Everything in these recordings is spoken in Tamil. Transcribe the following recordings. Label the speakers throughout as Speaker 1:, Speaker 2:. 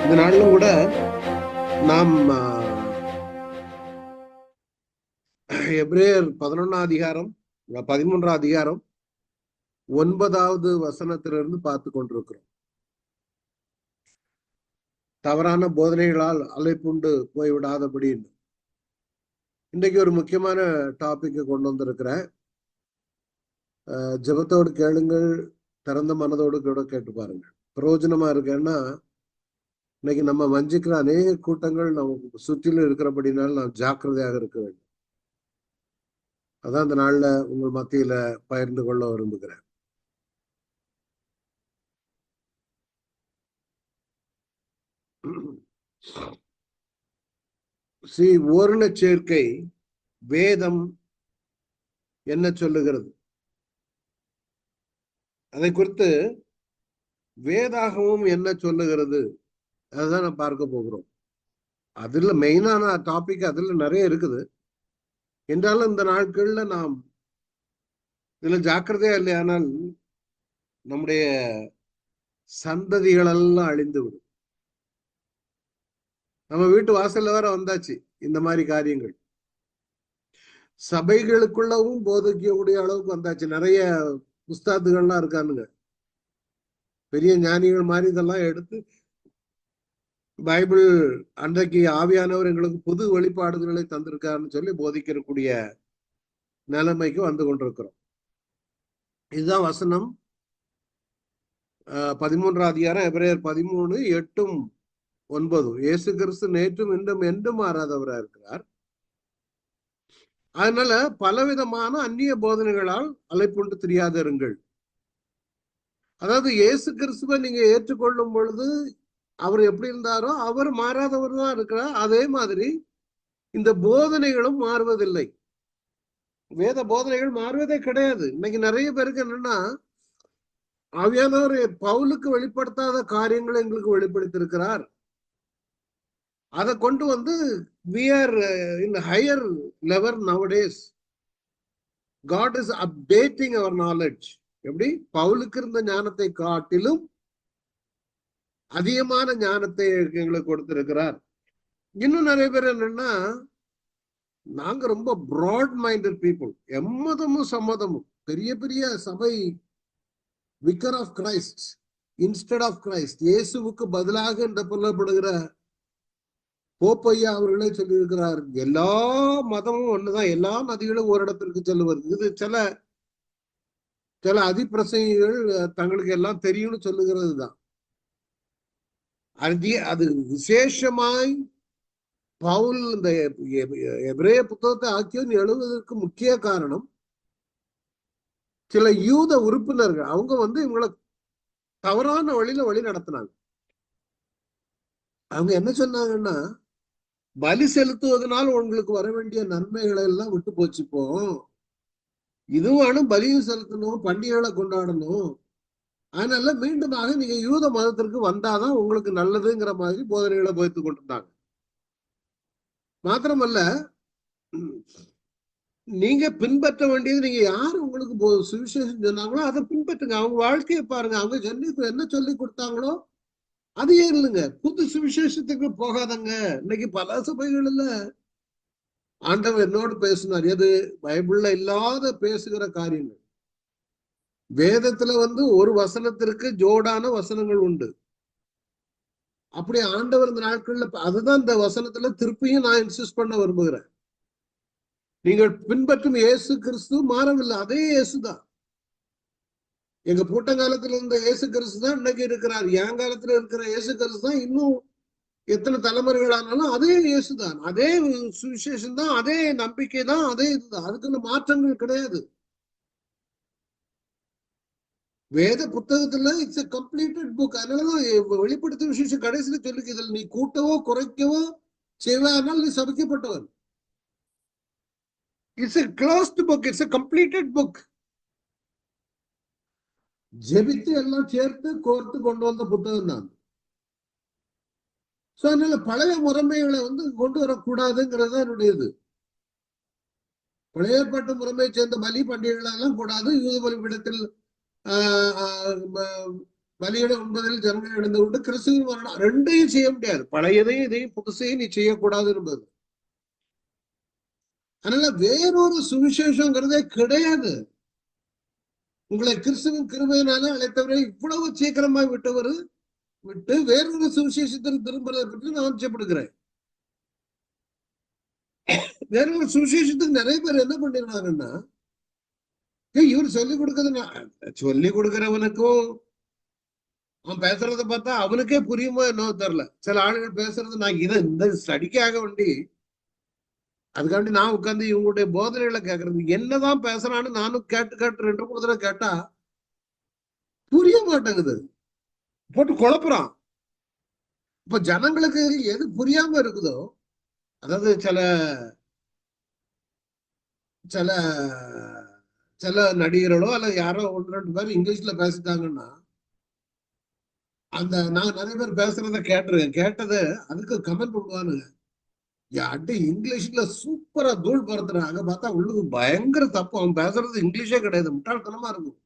Speaker 1: இந்த நாளிலும் கூட நாம் எபிரேயர் 11 13 9வது வசனத்திலிருந்து பார்த்து கொண்டிருக்கிறோம். தவறான போதனைகளால் அலைப்புண்டு போய்விடாதபடி இன்றைக்கு ஒரு முக்கியமான டாபிக் கொண்டு வந்திருக்கிறேன். ஜெபத்தோடு கேளுங்கள், திறந்த மனதோடு கூட கேட்டு பாருங்கள். பிரயோஜனமா இருக்கேன்னா இன்னைக்கு நம்ம வஞ்சிக்கிற அநேக கூட்டங்கள் நமக்கு சுற்றிலும் இருக்கிறபடினால நாம் ஜாக்கிரதையாக இருக்க வேண்டும். அதான் இந்த நாள்ல உங்கள் மத்தியில பகிர்ந்து கொள்ள விரும்புகிறேன். ஓரண சேர்க்கை வேதம் என்ன சொல்லுகிறது, அதை குறித்து வேதாகமும் என்ன சொல்லுகிறது, அதுதான் நம்ம பார்க்க போகிறோம். அதுல மெயினான டாபிக் அதுல நிறைய இருக்குது. என்றாலும் இந்த நாட்கள்ல நாம் இதுல ஜாக்கிரதையா இல்லையானால் நம்முடைய சந்ததிகள் எல்லாம் அழிந்து விடும். நம்ம வீட்டு வாசல்ல வேற வந்தாச்சு இந்த மாதிரி காரியங்கள். சபைகளுக்குள்ளவும் போதிக்கக்கூடிய அளவுக்கு வந்தாச்சு. நிறைய புஸ்தகங்கள்லாம் இருக்கானுங்க, பெரிய ஞானிகள் மாதிரி இதெல்லாம் எடுத்து பைபிள் அன்றைக்கு ஆவியானவர் எங்களுக்கு புது வெளிப்பாடுகளை தந்திருக்காருன்னு சொல்லி போதிக்கக்கூடிய நிலைமைக்கு வந்து கொண்டிருக்கிறோம். இதுதான் வசனம் 13 எபிரேயர் 13:8-9. இயேசு கிறிஸ்து நேற்றும் இன்றும் என்றும் மாறாதவராக இருக்கிறார். அதனால பலவிதமான அந்நிய போதனைகளால் அலைப்புண்டு தெரியாதிருங்கள். அதாவது இயேசு கிறிஸ்துவை நீங்க ஏற்றுக்கொள்ளும் பொழுது அவர் எப்படி இருந்தாரோ அவர் மாறாதவர் தான் இருக்கிறார். அதே மாதிரி இந்த போதனைகளும் மாறுவதில்லை. வேத போதனைகள் மாறுவதே கிடையாது. இன்னைக்கு நிறைய பேருக்கு என்னன்னா, ஆவியானவர் பவுலுக்கு வெளிப்படுத்தாத காரியங்களை எங்களுக்கு வெளிப்படுத்தியிருக்கிறார். அதை கொண்டு வந்து we are in higher level nowadays. God is updating our knowledge. எப்படி பவுலுக்கு இருந்த ஞானத்தை காட்டிலும் அதிகமான ஞானத்தை எங்களுக்கு கொடுத்திருக்கிறார். இன்னும் நிறைய பேர் என்னன்னா, நாங்க ரொம்ப பிராட் மைண்டட் பீப்புள், எம்மதமும் சம்மதமும், பெரிய பெரிய சபை vicar of Christ instead of Christ, இயேசுவுக்கு பதிலாக என்று சொல்லப்படுகிற போப்பையா அவர்களே சொல்லியிருக்கிறார், எல்லா மதமும் ஒண்ணுதான், எல்லா நதிகளும் ஒரு இடத்திற்கு செல்லுவது. இது சில சில அதிப்பிரசங்கிகள் தங்களுக்கு எல்லாம் தெரியும்னு சொல்லுகிறது தான். அது விசேஷமாய் பவுல் இந்த எபிரேய புத்தகத்தை ஆக்கியோன்னு எழுதுவதற்கு முக்கிய காரணம், சில யூத உறுப்பினர்கள் அவங்க வந்து இவங்களை தவறான வழி நடத்தினாங்க. அவங்க என்ன சொன்னாங்கன்னா, பலி செலுத்துவதனால் உங்களுக்கு வர வேண்டிய நன்மைகளை எல்லாம் விட்டு போச்சுப்போம், இதுவானும் பலியும் செலுத்தணும், பண்டிகைகளை கொண்டாடணும், அதனால மீண்டுமாக நீங்க யூத மதத்திற்கு வந்தாதான் உங்களுக்கு நல்லதுங்கிற மாதிரி போதனைகளை போய்த்து கொண்டிருந்தாங்க. மாத்திரமல்ல, நீங்க பின்பற்ற வேண்டியது, நீங்க யாரு உங்களுக்கு சுவிசேஷம் சொன்னாங்களோ அதை பின்பற்றுங்க, அவங்க வாழ்க்கையை பாருங்க, அவங்க என்ன சொல்லி கொடுத்தாங்களோ அதையே இல்லைங்க. புது சுவிசேஷத்துக்கு போகாதங்க. இன்னைக்கு பல சபைகள்ல ஆண்டவர் என்னோடு பேசினார். எது பைபிள்ல இல்லாத பேசுகிற காரியங்கள். வேதத்துல வந்து ஒரு வசனத்திற்கு ஜோடான வசனங்கள் உண்டு. அப்படி ஆண்டவர் இந்த நாட்கள்ல அதுதான் இந்த வசனத்துல திருப்பியும் நான் இன்சிஸ்ட் பண்ண விரும்புகிறேன். நீங்கள் பின்பற்றும் இயேசு கிறிஸ்து மாறவில்லை, அதே இயேசுதான். எங்க பூட்டங்காலத்துல இருந்த இயேசு கிறிஸ்து தான் இன்னைக்கு இருக்கிறார். என் காலத்துல இருக்கிற இயேசு கிறிஸ்து தான் இன்னும் எத்தனை தலைமுறைகள் ஆனாலும் அதே இயேசுதான், அதே சுவிசேஷம் தான், அதே நம்பிக்கை தான், அதே இதுதான். அதுக்குள்ள மாற்றங்கள் கிடையாது. வேத புத்தகத்துல இட்ஸ் எ கம்ப்ளீட்டட் புக். அதனாலதான் வெளிப்படுத்தும் விசேஷம் கடைசியில சொல்லிக்கு, இதில் நீ கூட்டவோ குறைக்கவோ செய்வானால் நீ சபிக்கப்பட்டவன். It's a closed book, it's a completed book. ஜெபித்து எல்லாம் சேர்த்து கோர்த்து கொண்டு வந்த புத்தகம் தான். சோ அதனால பழைய முறைமைகளை வந்து கொண்டு வரக்கூடாதுங்கிறது என்னுடைய இது. பழைய ஏற்பாட்டு முறைமையை சேர்ந்த பலி பண்டிகைகள் எல்லாம் கூடாது. யூத பலிபீடத்தில் பலியிட உண்பதில் ஜனங்கள் இழந்து கொண்டு கிறிஸ்துவின் மரணம் ரெண்டையும் செய்ய முடியாது. பழையதையும் இதையும் புதுசையும் நீ செய்யக்கூடாது என்பது. அதனால வேறொரு சுவிசேஷங்கிறதே கிடையாது. உங்களை கிறிஸ்துவின் கிருபையினால அழைத்தவரை இவ்வளவு சீக்கிரமா விட்டு வேறொரு சுவிசேஷத்திற்கு திரும்புறதை பற்றி நான் ஆச்சரியப்படுகிறேன். வேறொரு சுவிசேஷத்துக்கு நிறைய பேர் என்ன பண்ணிருக்காங்கன்னா, இவர் சொல்லிக் கொடுக்கிறவனுக்கும் அவன் பேசுறத பார்த்தா அவனுக்கே புரியுமோ என்னவோ தெரியல. சில ஆளுகள் பேசுறது நான் இந்த ஸ்டடிக்காக வேண்டி அதுக்காண்டி நான் உட்காந்து இவங்களுடைய போதனைகளை கேட்கறது. என்னதான் பேசுறான்னு நானும் கேட்டு 2-3 தடவை கேட்டா புரிய மாட்டேங்குது, போட்டு குழப்புறான். இப்ப ஜனங்களுக்கு எது புரியாம இருக்குதோ, அதாவது சில சில சில நடிகர்களோ அல்ல யாரோ 1-2 பேர் இங்கிலீஷ்ல பேசிட்டாங்கன்னா அந்த நான் நிறைய பேர் பேசுறத கேட்டது அதுக்கு கமெண்ட் பண்ணுவானுங்க. அடி இங்கிலீஷ்ல சூப்பரா தூள் பறத்துறாங்க, பார்த்தா உள்ளுக்கு பயங்கர தப்பு. அவன் பேசுறது இங்கிலீஷே கிடையாது, முட்டாள்தனமா இருக்கும்.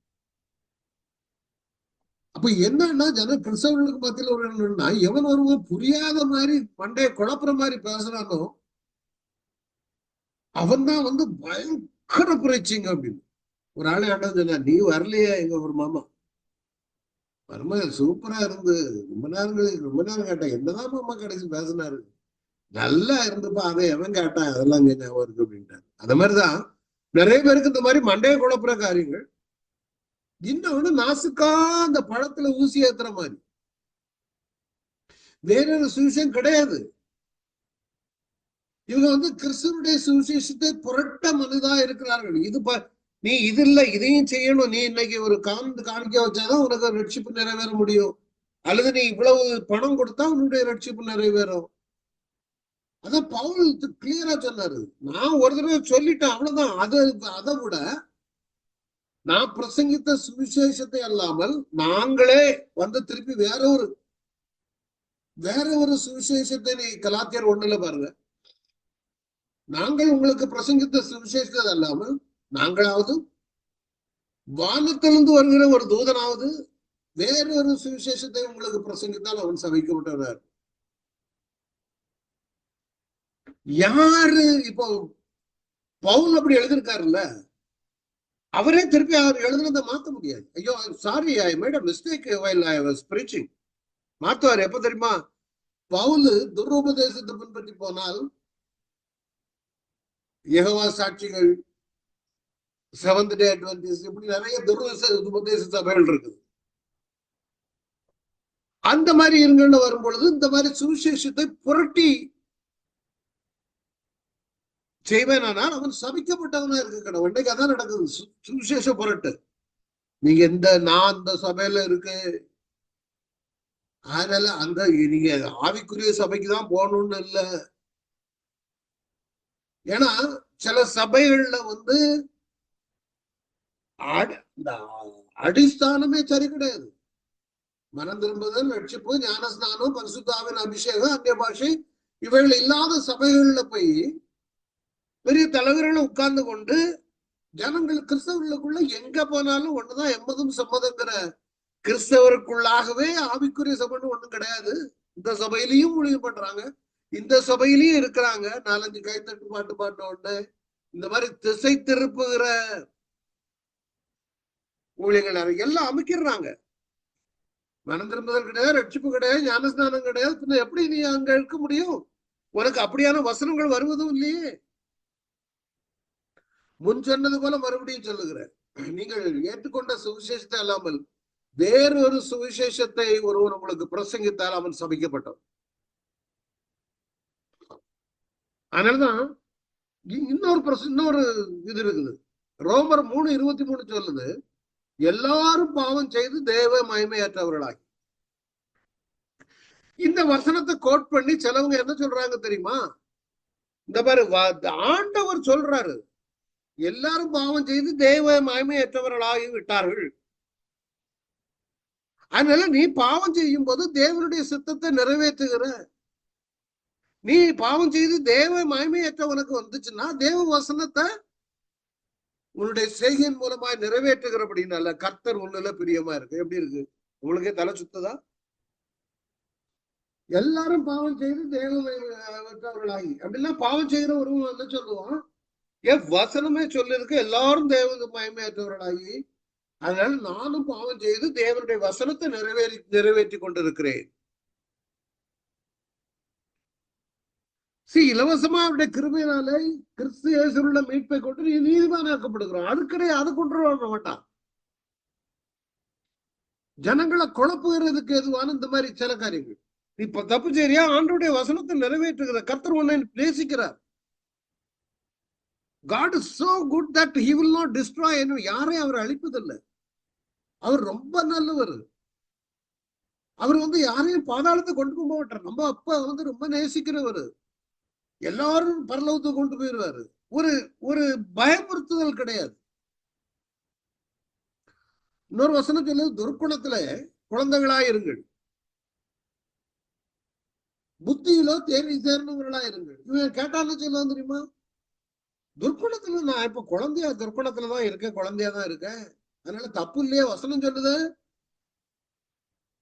Speaker 1: அப்ப என்னன்னா கிறிஸ்தவர்களுக்கு மத்தியில் ஒரு என்னன்னா, எவன் ஒருவன் புரியாத மாதிரி மண்டைய குழப்புற மாதிரி பேசுறானோ அவன் தான் பயங்கர புரட்சிங்க அப்படின்னு. ஒரு ஆளு ஆண்டது சொன்னா, நீ வரலையே எங்க ஒரு மாமா சூப்பரா இருந்து ரொம்ப நேரம் கேட்டேன், என்னதான் மாமா கடைசி பேசினாரு, நல்லா இருந்துப்பா, அதை எவன் கேட்டான், அதெல்லாம் இங்க ஞாபகம் இருக்கு அப்படின்ட்டாரு. அந்த மாதிரிதான் நிறைய பேருக்கு இந்த மாதிரி மண்டைய குழப்புற காரியங்கள். இன்னொன்னு நாசுக்கா அந்த பழத்துல ஊசி ஏத்துற மாதிரி வேறொரு சுவிசேஷம் கிடையாது. இவங்க கிறிஸ்துவனுடைய சுவிசேஷத்தை புரட்ட மனிதா இருக்கிறார்கள். நீ இது இல்ல இதையும் செய்யணும், நீ இன்னைக்கு ஒரு காணிக்க வச்சாதான் உனக்கு ரட்சிப்பு நிறைவேற முடியும், அல்லது நீ இவ்வளவு பணம் கொடுத்தா உன்னுடைய ரட்சிப்பு நிறைவேறும். அதான் பவுல் கிளியரா சொன்னாரு. நான் ஒரு தடவை சொல்லிட்டேன் அவ்வளவுதான். அதை விட நான் பிரசங்கித்த சுவிசேஷத்தை அல்லாமல் நாங்களே திருப்பி வேற ஒரு சுவிசேஷத்தை நீ கலாத்தியர் 1 பாருங்க. நாங்கள் உங்களுக்கு பிரசங்கித்த சுவிசேஷத்தை அல்லாமல் நாங்களாவது வானத்திலிருந்து வருகிற ஒரு தூதனாவது வேறொரு சுவிசேஷத்தை உங்களுக்கு பிரசங்கித்தால் அவன் சபிக்கப்பட்டவர். யாரு இப்போ பவுல் அப்படி எழுதிருக்காருல்ல, அவரே திருப்பி அவர் எழுதுனதை மாத்த முடியாது. ஐயோ sorry, I made a mistake while I was preaching. மாத்துவார் எப்ப தெரியுமா? பவுல் துருபதேசத்தை பின்பற்றி போனால் யெகோவா சாட்சிகள், செவன்த் டே அட்வென்டிஸ்ட், இப்படி நிறைய துருபதேச சபைகள் இருக்குது. அந்த மாதிரி இருங்கன்னு வரும் பொழுது இந்த மாதிரி சுவிசேஷத்தை புரட்டி செய்வேனானால் அவன் சபிக்கப்பட்டவனா இருக்க கடவுள். இன்றைக்கு அதான் நடக்குது, சுவிசேஷ புரட்டு. நீங்க நான் அந்த சபையில இருக்கு, அதனால நீங்க ஆவிக்குரிய சபைக்குதான் போகணும்னு இல்லை. ஏன்னா சில சபைகள்ல அடிஸ்தானமே சரி கிடையாது. மனம் திரும்புதல், ரட்சிப்பு, ஞானஸ்நானம், பரிசுத்தாவின் அபிஷேகம், அந்நிய பாஷை இவைகள் இல்லாத சபைகள்ல போய் பெரிய தலைவர்களை உட்கார்ந்து கொண்டு ஜனங்கள் கிறிஸ்தவர்களுக்குள்ள எங்க போனாலும் ஒண்ணுதான் எம்மதும் சம்மதங்கிற கிறிஸ்தவருக்குள்ளாகவே ஆவிக்குரிய சபைன்னு ஒண்ணும் கிடையாது. இந்த சபையிலையும் ஊழியம் பண்றாங்க, இந்த சபையிலையும் இருக்கிறாங்க, 4-5 கைத்தட்டு பாட்டு ஒண்ணு இந்த மாதிரி திசை திருப்புகிற ஊழியர்கள் எல்லாம் அமைக்கிறாங்க. மனம் திரும்புதல் கிடையாது, ரட்சிப்பு கிடையாது, ஞானஸ்நானம் கிடையாது. பின்ன எப்படி நீ அங்க இருக்க முடியும்? உனக்கு அப்படியான வசனங்கள் வருவதும் இல்லையே. முன் சொன்னது போல மறுபடியும் சொல்லுகிறேன், நீங்கள் ஏற்றுக்கொண்ட சுவிசேஷத்தை அல்லாமல் வேறொரு சுவிசேஷத்தை ஒருவன் உங்களுக்கு பிரசங்கித்தால் அவன் சபிக்கப்பட்டவன். அதனாலதான் இன்னொரு இது இருக்குது. ரோமர் 3:23 சொல்லுது, எல்லாரும் பாவம் செய்து தேவ மகிமையற்றவர்களாகி. இந்த வசனத்தை கோட் பண்ணி சிலவங்க என்ன சொல்றாங்க தெரியுமா? இந்த மாதிரி ஆண்டவர் சொல்றாரு, எல்லாரும் பாவம் செய்து தேவ மகிமையற்றவர்களாகி விட்டார்கள். அதனால நீ பாவம் செய்யும் போது தேவனுடைய சித்தத்தை நிறைவேற்றுகிற, நீ பாவம் செய்து தேவ மகிமையற்ற உனக்கு வந்துச்சுன்னா தேவ வசனத்தை உன்னுடைய செய்கையின் மூலமா நிறைவேற்றுகிறபடினால கர்த்தர் உன்னில பிரியமா இருக்கு. எப்படி இருக்கு? உங்களுக்கே தலை சுத்துதா? எல்லாரும் பாவம் செய்து தேவர்களாகி அப்படின்னா பாவம் செய்கிற ஒருவன் என்ன சொல்லுவான்? வசனமே சொல்லிருக்கு எல்லாரும் தேவ மயமையற்றவர்களாகி, அதனால நானும் பாவம் செய்து தேவனுடைய வசனத்தை நிறைவேற்றி கொண்டிருக்கிறேன். இலவசமா அவருடைய கிருபையினாலே கிறிஸ்து இயேசுவுள்ள மீட்பை கொண்டு நீ நீதிமானாக்கப்படுகிறோம். அது கிடையாது, அது கொண்டு வர மாட்டான். ஜனங்களை குழப்புகிறதுக்கு எதுவான இந்த மாதிரி சில காரியங்கள். இப்ப தப்பு சரியா ஆண்டவருடைய வசனத்தை நிறைவேற்றுகிற கர்த்தர் உன்னை நேசிக்கிறார். God is so good that he will not destroy anyone. யாரையும் அவர் அழிப்பதில்லை. அவர் ரொம்ப நல்லவர். அவர் யாரையும் பாதாளத்தை கொண்டு போக மாட்டார். நம்ம அப்பா ரொம்ப நேசிக்கிறவர். எல்லாரும் பரலோகத்தை கொண்டு போயிடுவாரு. ஒரு ஒரு பயமுறுத்துதல் கிடையாது. இன்னொரு வசனம் சொல்லுது, துர்க்குணத்துல குழந்தைகளாயிருங்கள், புத்தியிலோ தேர்வு சேர்ந்தவர்களா இருங்கள். இவன் கேட்டாலும் சொல்லுவான் தெரியுமா? துர்க்குணத்துல நான் இப்ப துர்க்குணத்துலதான் இருக்கேன், குழந்தையா தான் இருக்கேன், அதனால தப்பு இல்லையே வசனம் சொல்லுது.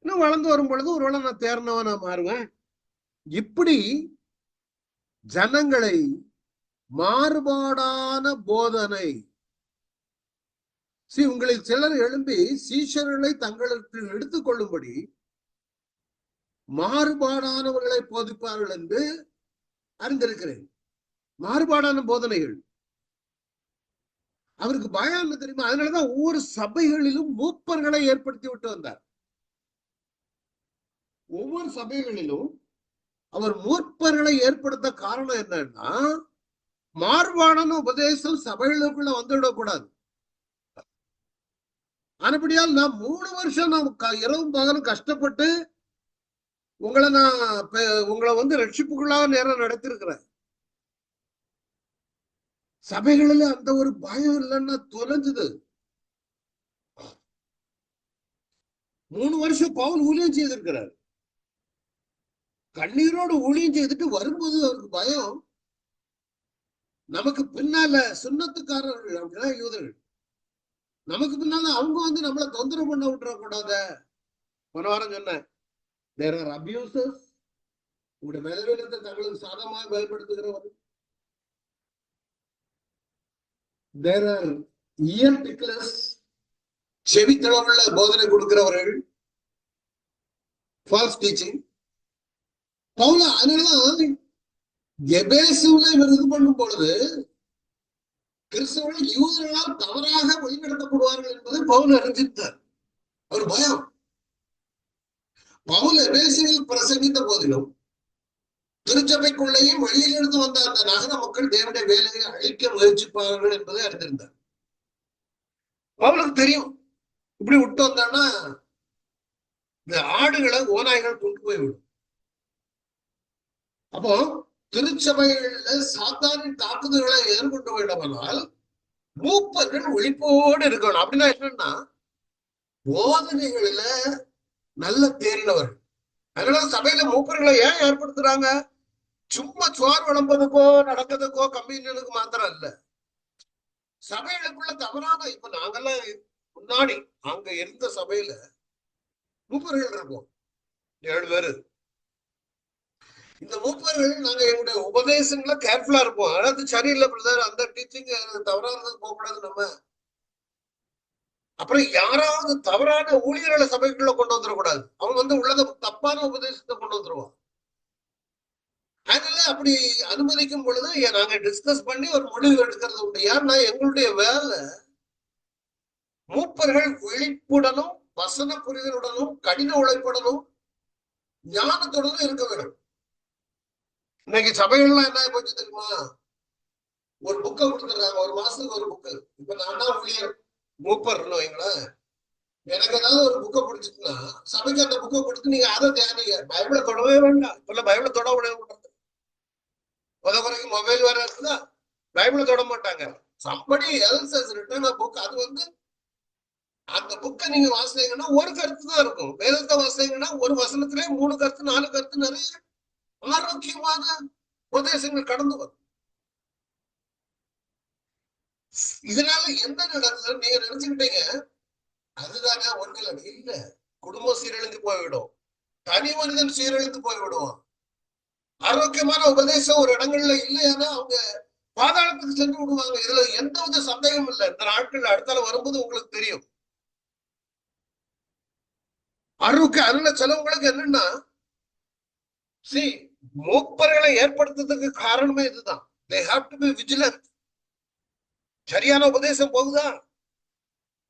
Speaker 1: இன்னும் வளர்ந்து வரும் பொழுது ஒருவேளை நான் தேர்ந்தவனா மாறுவேன். இப்படி ஜனங்களை மாறுபாடான போதனை. உங்களில் சிலர் எழும்பி சீஷர்களை தங்களுக்கு எடுத்துக் கொள்ளும்படி மாறுபாடானவர்களை போதிப்பார்கள் என்று அறிந்திருக்கிறேன். மாறுபாடான போதனைகள் அவருக்கு பயம் என்ன தெரியுமா? அதனாலதான் ஒவ்வொரு சபைகளிலும் மூப்பர்களை ஏற்படுத்தி விட்டு வந்தார். ஒவ்வொரு சபைகளிலும் அவர் மூப்பர்களை ஏற்படுத்த காரணம் என்னன்னா, மாறுபாடான உபதேசம் சபைகளுக்குள்ள வந்துவிடக்கூடாது. ஆனபடியால் நான் 3 வருஷம் நான் இரவும் பகலும் கஷ்டப்பட்டு உங்களை ரட்சிப்புக்குள்ளாக நேரம் நடத்திருக்கிறேன். சபைகளில் அந்த ஒரு பயம் இல்லைன்னா தொலைஞ்சது. 3 வருஷம் பவுல் ஊழியம் செய்திருக்கிறார். கண்ணீரோடு ஊழியம் செய்துட்டு வரும்போது அவருக்கு பயம். நமக்கு பின்னால சுன்னத்துக்காரர்கள் அப்படின்னா யூதர்கள், நமக்கு பின்னால அவங்க நம்மளை தொந்தரவு பண்ண விட்டுறக்கூடாத. போன வாரம் சொன்னேன், there are abusers, உங்களுடைய மேல்வீனத்தை தங்களுக்கு சாதமாக பயன்படுத்துகிறவர்கள், there are ear ticklers, செவித்தளவுள்ள போதனை கொடுக்கிறவர்கள், ஃபால்ஸ் டீச்சிங். பவுல அதனாலதான் எபேசுல இவர் இது பண்ணும் பொழுது கிறிஸ்தவர்கள் யூதர்களால் தவறாக வழிநடத்தப்படுவார்கள் என்பதை பவுல் அறிஞ்சிருந்தார். அவர் பயம். பவுல் எபேசியில் பிரசங்கித்த போதிலும் திருச்சபைக்குள்ளேயும் வெளியிலிருந்து வந்த அந்த நகர மக்கள் தேவனுடைய வேலையை அழிக்க முயற்சிப்பார்கள் என்பதை அறிந்திருந்தார். பவுலுக்கு தெரியும், இப்படி விட்டு வந்தான்னா இந்த ஆடுகளை ஓநாய்கள் கொண்டு போய்விடும். அப்போ திருச்சபைகள்ல சாத்தானின் தாக்குதல்களை எதிர்கொண்டு வேண்டுமானால் மூப்பர்கள் விழிப்போடு இருக்கணும். அப்படின்னா என்னன்னா, போதனைகளில நல்ல தேர்ந்தவர். அதனால சபையில மூப்பர்களை ஏன் ஏற்படுத்துறாங்க? சும்மா சோறு விளம்பதுக்கோ நடக்கிறதுக்கோ கம்யூனியனுக்கு மாத்திரம் இல்ல, சபைகளுக்குள்ள தவறான. இப்ப நாங்கெல்லாம் முன்னாடி அங்க இருந்த சபையில மூப்பர்கள் இருப்போம், 7 பேரு. இந்த மூப்பர்கள் நாங்க எங்களுடைய உபதேசங்களை கேர்ஃபுல்லா இருப்போம். அதாவது சரியில்லை பிரதர், அந்த டீச்சிங் தவறானது போகக்கூடாது நம்ம. அப்புறம் யாராவது தவறான ஊழியர்களை சபைக்குள்ள கொண்டு வந்துடக்கூடாது. அவங்க உள்ளத தப்பான உபதேசத்தை கொண்டு வந்துருவான். அதனால அப்படி அனுமதிக்கும் பொழுது நாங்க டிஸ்கஸ் பண்ணி ஒரு முடிவு எடுக்கிறது உண்டு. யாருன்னா எங்களுடைய வேலை மூப்பர்கள் விழிப்புடனும் வசன புரிதலுடனும் கடின உழைப்புடனும் ஞானத்துடனும் இருக்க வேண்டும். இன்னைக்கு சபைகள்லாம் என்ன போச்சு தெரியுமா? ஒரு புக்கை கொடுத்துருக்காங்க, ஒரு மாசத்துக்கு ஒரு புக்கு. இப்ப நான் தான் ஊழியர் மூப்பர்னு வைங்களேன், எனக்கு ஏதாவது ஒரு புக்கை பிடிச்சிட்டுனா சபைக்கு அந்த புக்கை கொடுத்து நீங்க அதை தியானிங்க. பைபிளை தொடவே வேண்டாம். இப்பெல்லாம் பைபிளை தொட விட குறைக்கு மொபைல் வேற இருக்குதா, பைபிளை தொட மாட்டாங்க. Somebody else has return a book. அது அந்த புக்கை நீங்க வாசிங்கன்னா ஒரு கருத்து தான் இருக்கும். வேதத்தை வாசிங்கன்னா ஒரு வசனத்திலே 3 கருத்து 4 கருத்து நிறைய ஆரோக்கியமான உபதேசங்கள் கடந்து வரும். இதனால என்ன நடக்குது நீங்க நினைச்சுக்கிட்டீங்க அதுதானே ஒன்றில் இல்ல. குடும்பம் சீரழிந்து போய்விடும், தனி மனிதன் சீரழிந்து போய்விடுவான். ஆரோக்கியமான உபதேசம் ஒரு இடங்கள்ல இல்லையானா அவங்க பாதாளத்துக்கு சென்று விடுவாங்க. இதுல எந்த வித சந்தேகமும் இல்லை. இந்த நாட்கள் அடுத்தால வரும்போது உங்களுக்கு தெரியும். அதனால சிலவங்களுக்கு என்னன்னா, மூப்பர்களை ஏற்படுத்துறதுக்கு காரணமே இதுதான். they have to be vigilant. சரியான உபதேசம் போகுதா,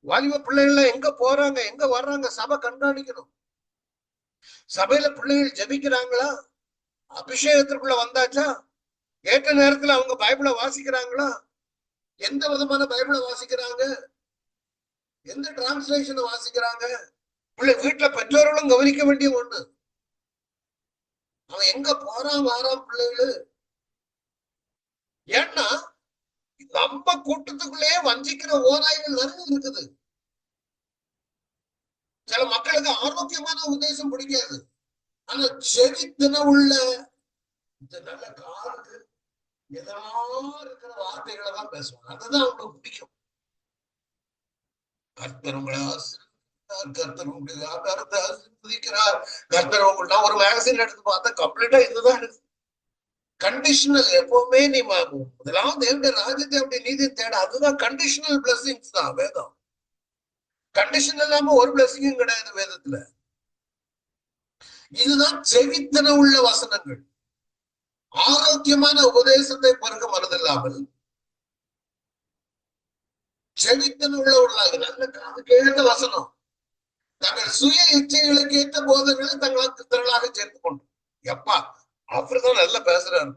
Speaker 1: வாலிப பிள்ளைகள் எங்க போறாங்க எங்க வர்றாங்க, சபை கண்காணிக்கணும். சபையில பிள்ளைகள் ஜெபிக்கிறாங்களா, அபிஷேகத்திற்குள்ள வந்தாச்சா, ஏற்ற நேரத்துல அவங்க பைபிளை வாசிக்கிறாங்களா, எந்த விதமான பைபிளை வாசிக்கிறாங்க, எந்த டிரான்ஸ்லேஷனை வாசிக்கிறாங்க. வீட்டுல பெற்றோர்களும் கவனிக்க வேண்டிய ஒண்ணு. அவன் எங்க போறான் வாரான் பிள்ளைகள். ஏன்னா நம்ம கூட்டத்துக்குள்ளேயே வஞ்சிக்கிற ஓராய்கள் நிறைய இருக்குது. சில மக்களுக்கு ஆரோக்கியமான உபதேசம் பிடிக்காது, ஆனா செவித்தின உள்ள நல்ல காதுக்கு எதா இருக்கிற வார்த்தைகளை தான் பேசுவாங்க. அதுதான் அவங்களுக்கு பிடிக்கும். கர்த்தர் உங்களை கர்த்தர் உங்களுக்கு வியாபாரத்தை ஆசீர்வதிக்கிறார், கர்த்தர் உங்கள்ட்ட ஒரு மேகசின் எடுத்து பார்த்தா கம்ப்ளீட்டா இதுதான் இருக்கு. கண்டிஷனல். எப்பவுமே நீ முதலாவது தேவனுடைய ராஜ்யத்தை அப்படி நீதி தேட, அதுதான் கண்டிஷனல் பிளஸிங்ஸ் தான் வேதம். கண்டிஷன் இல்லாம ஒரு பிளஸிங்கும் கிடையாது வேதத்துல. இதுதான் செவித்தன உள்ள வசனங்கள். ஆரோக்கியமான உபதேசத்தை பருக மனதில்லாமல் செவித்தன உள்ளவர்களாக நல்ல காது கேட்ட வசனம், தங்கள் சுய இச்சைகளுக்கு ஏற்ற போதங்களை தங்களுக்கு திரளாக சேர்த்துக் கொண்டு, எப்பா அவர்தான் நல்லா பேசுறாரு,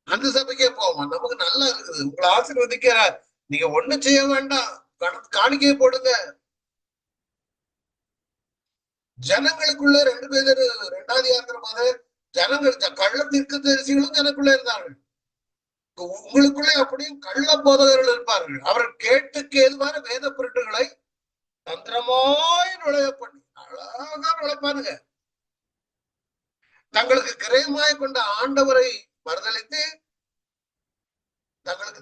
Speaker 1: அந்த சபைக்கே போவோம், நமக்கு நல்லா இருக்குது, உங்களை ஆசீர்வதிக்கிறார், நீங்க ஒண்ணு செய்ய வேண்டாம், காணிக்கையை போடுங்க. ஜனங்களுக்குள்ள 2 பேர் 2வது யாத்திரை ஜனங்கள் கள்ள தீர்க்கதரிசிகளும் ஜனக்குள்ள இருந்தார்கள். உங்களுக்குள்ளே அப்படியும் கள்ள போதகர்கள் இருப்பார்கள். அவர் கேட்டுக்கு ஏதுவான வேத பொருட்டுகளை தந்திரமாய் நுழைய பண்ணி அழகா நுழைப்பானுங்க. தங்களுக்கு கிரயமாய் கொண்ட ஆண்டவரை மறுதளித்து தங்களுக்கு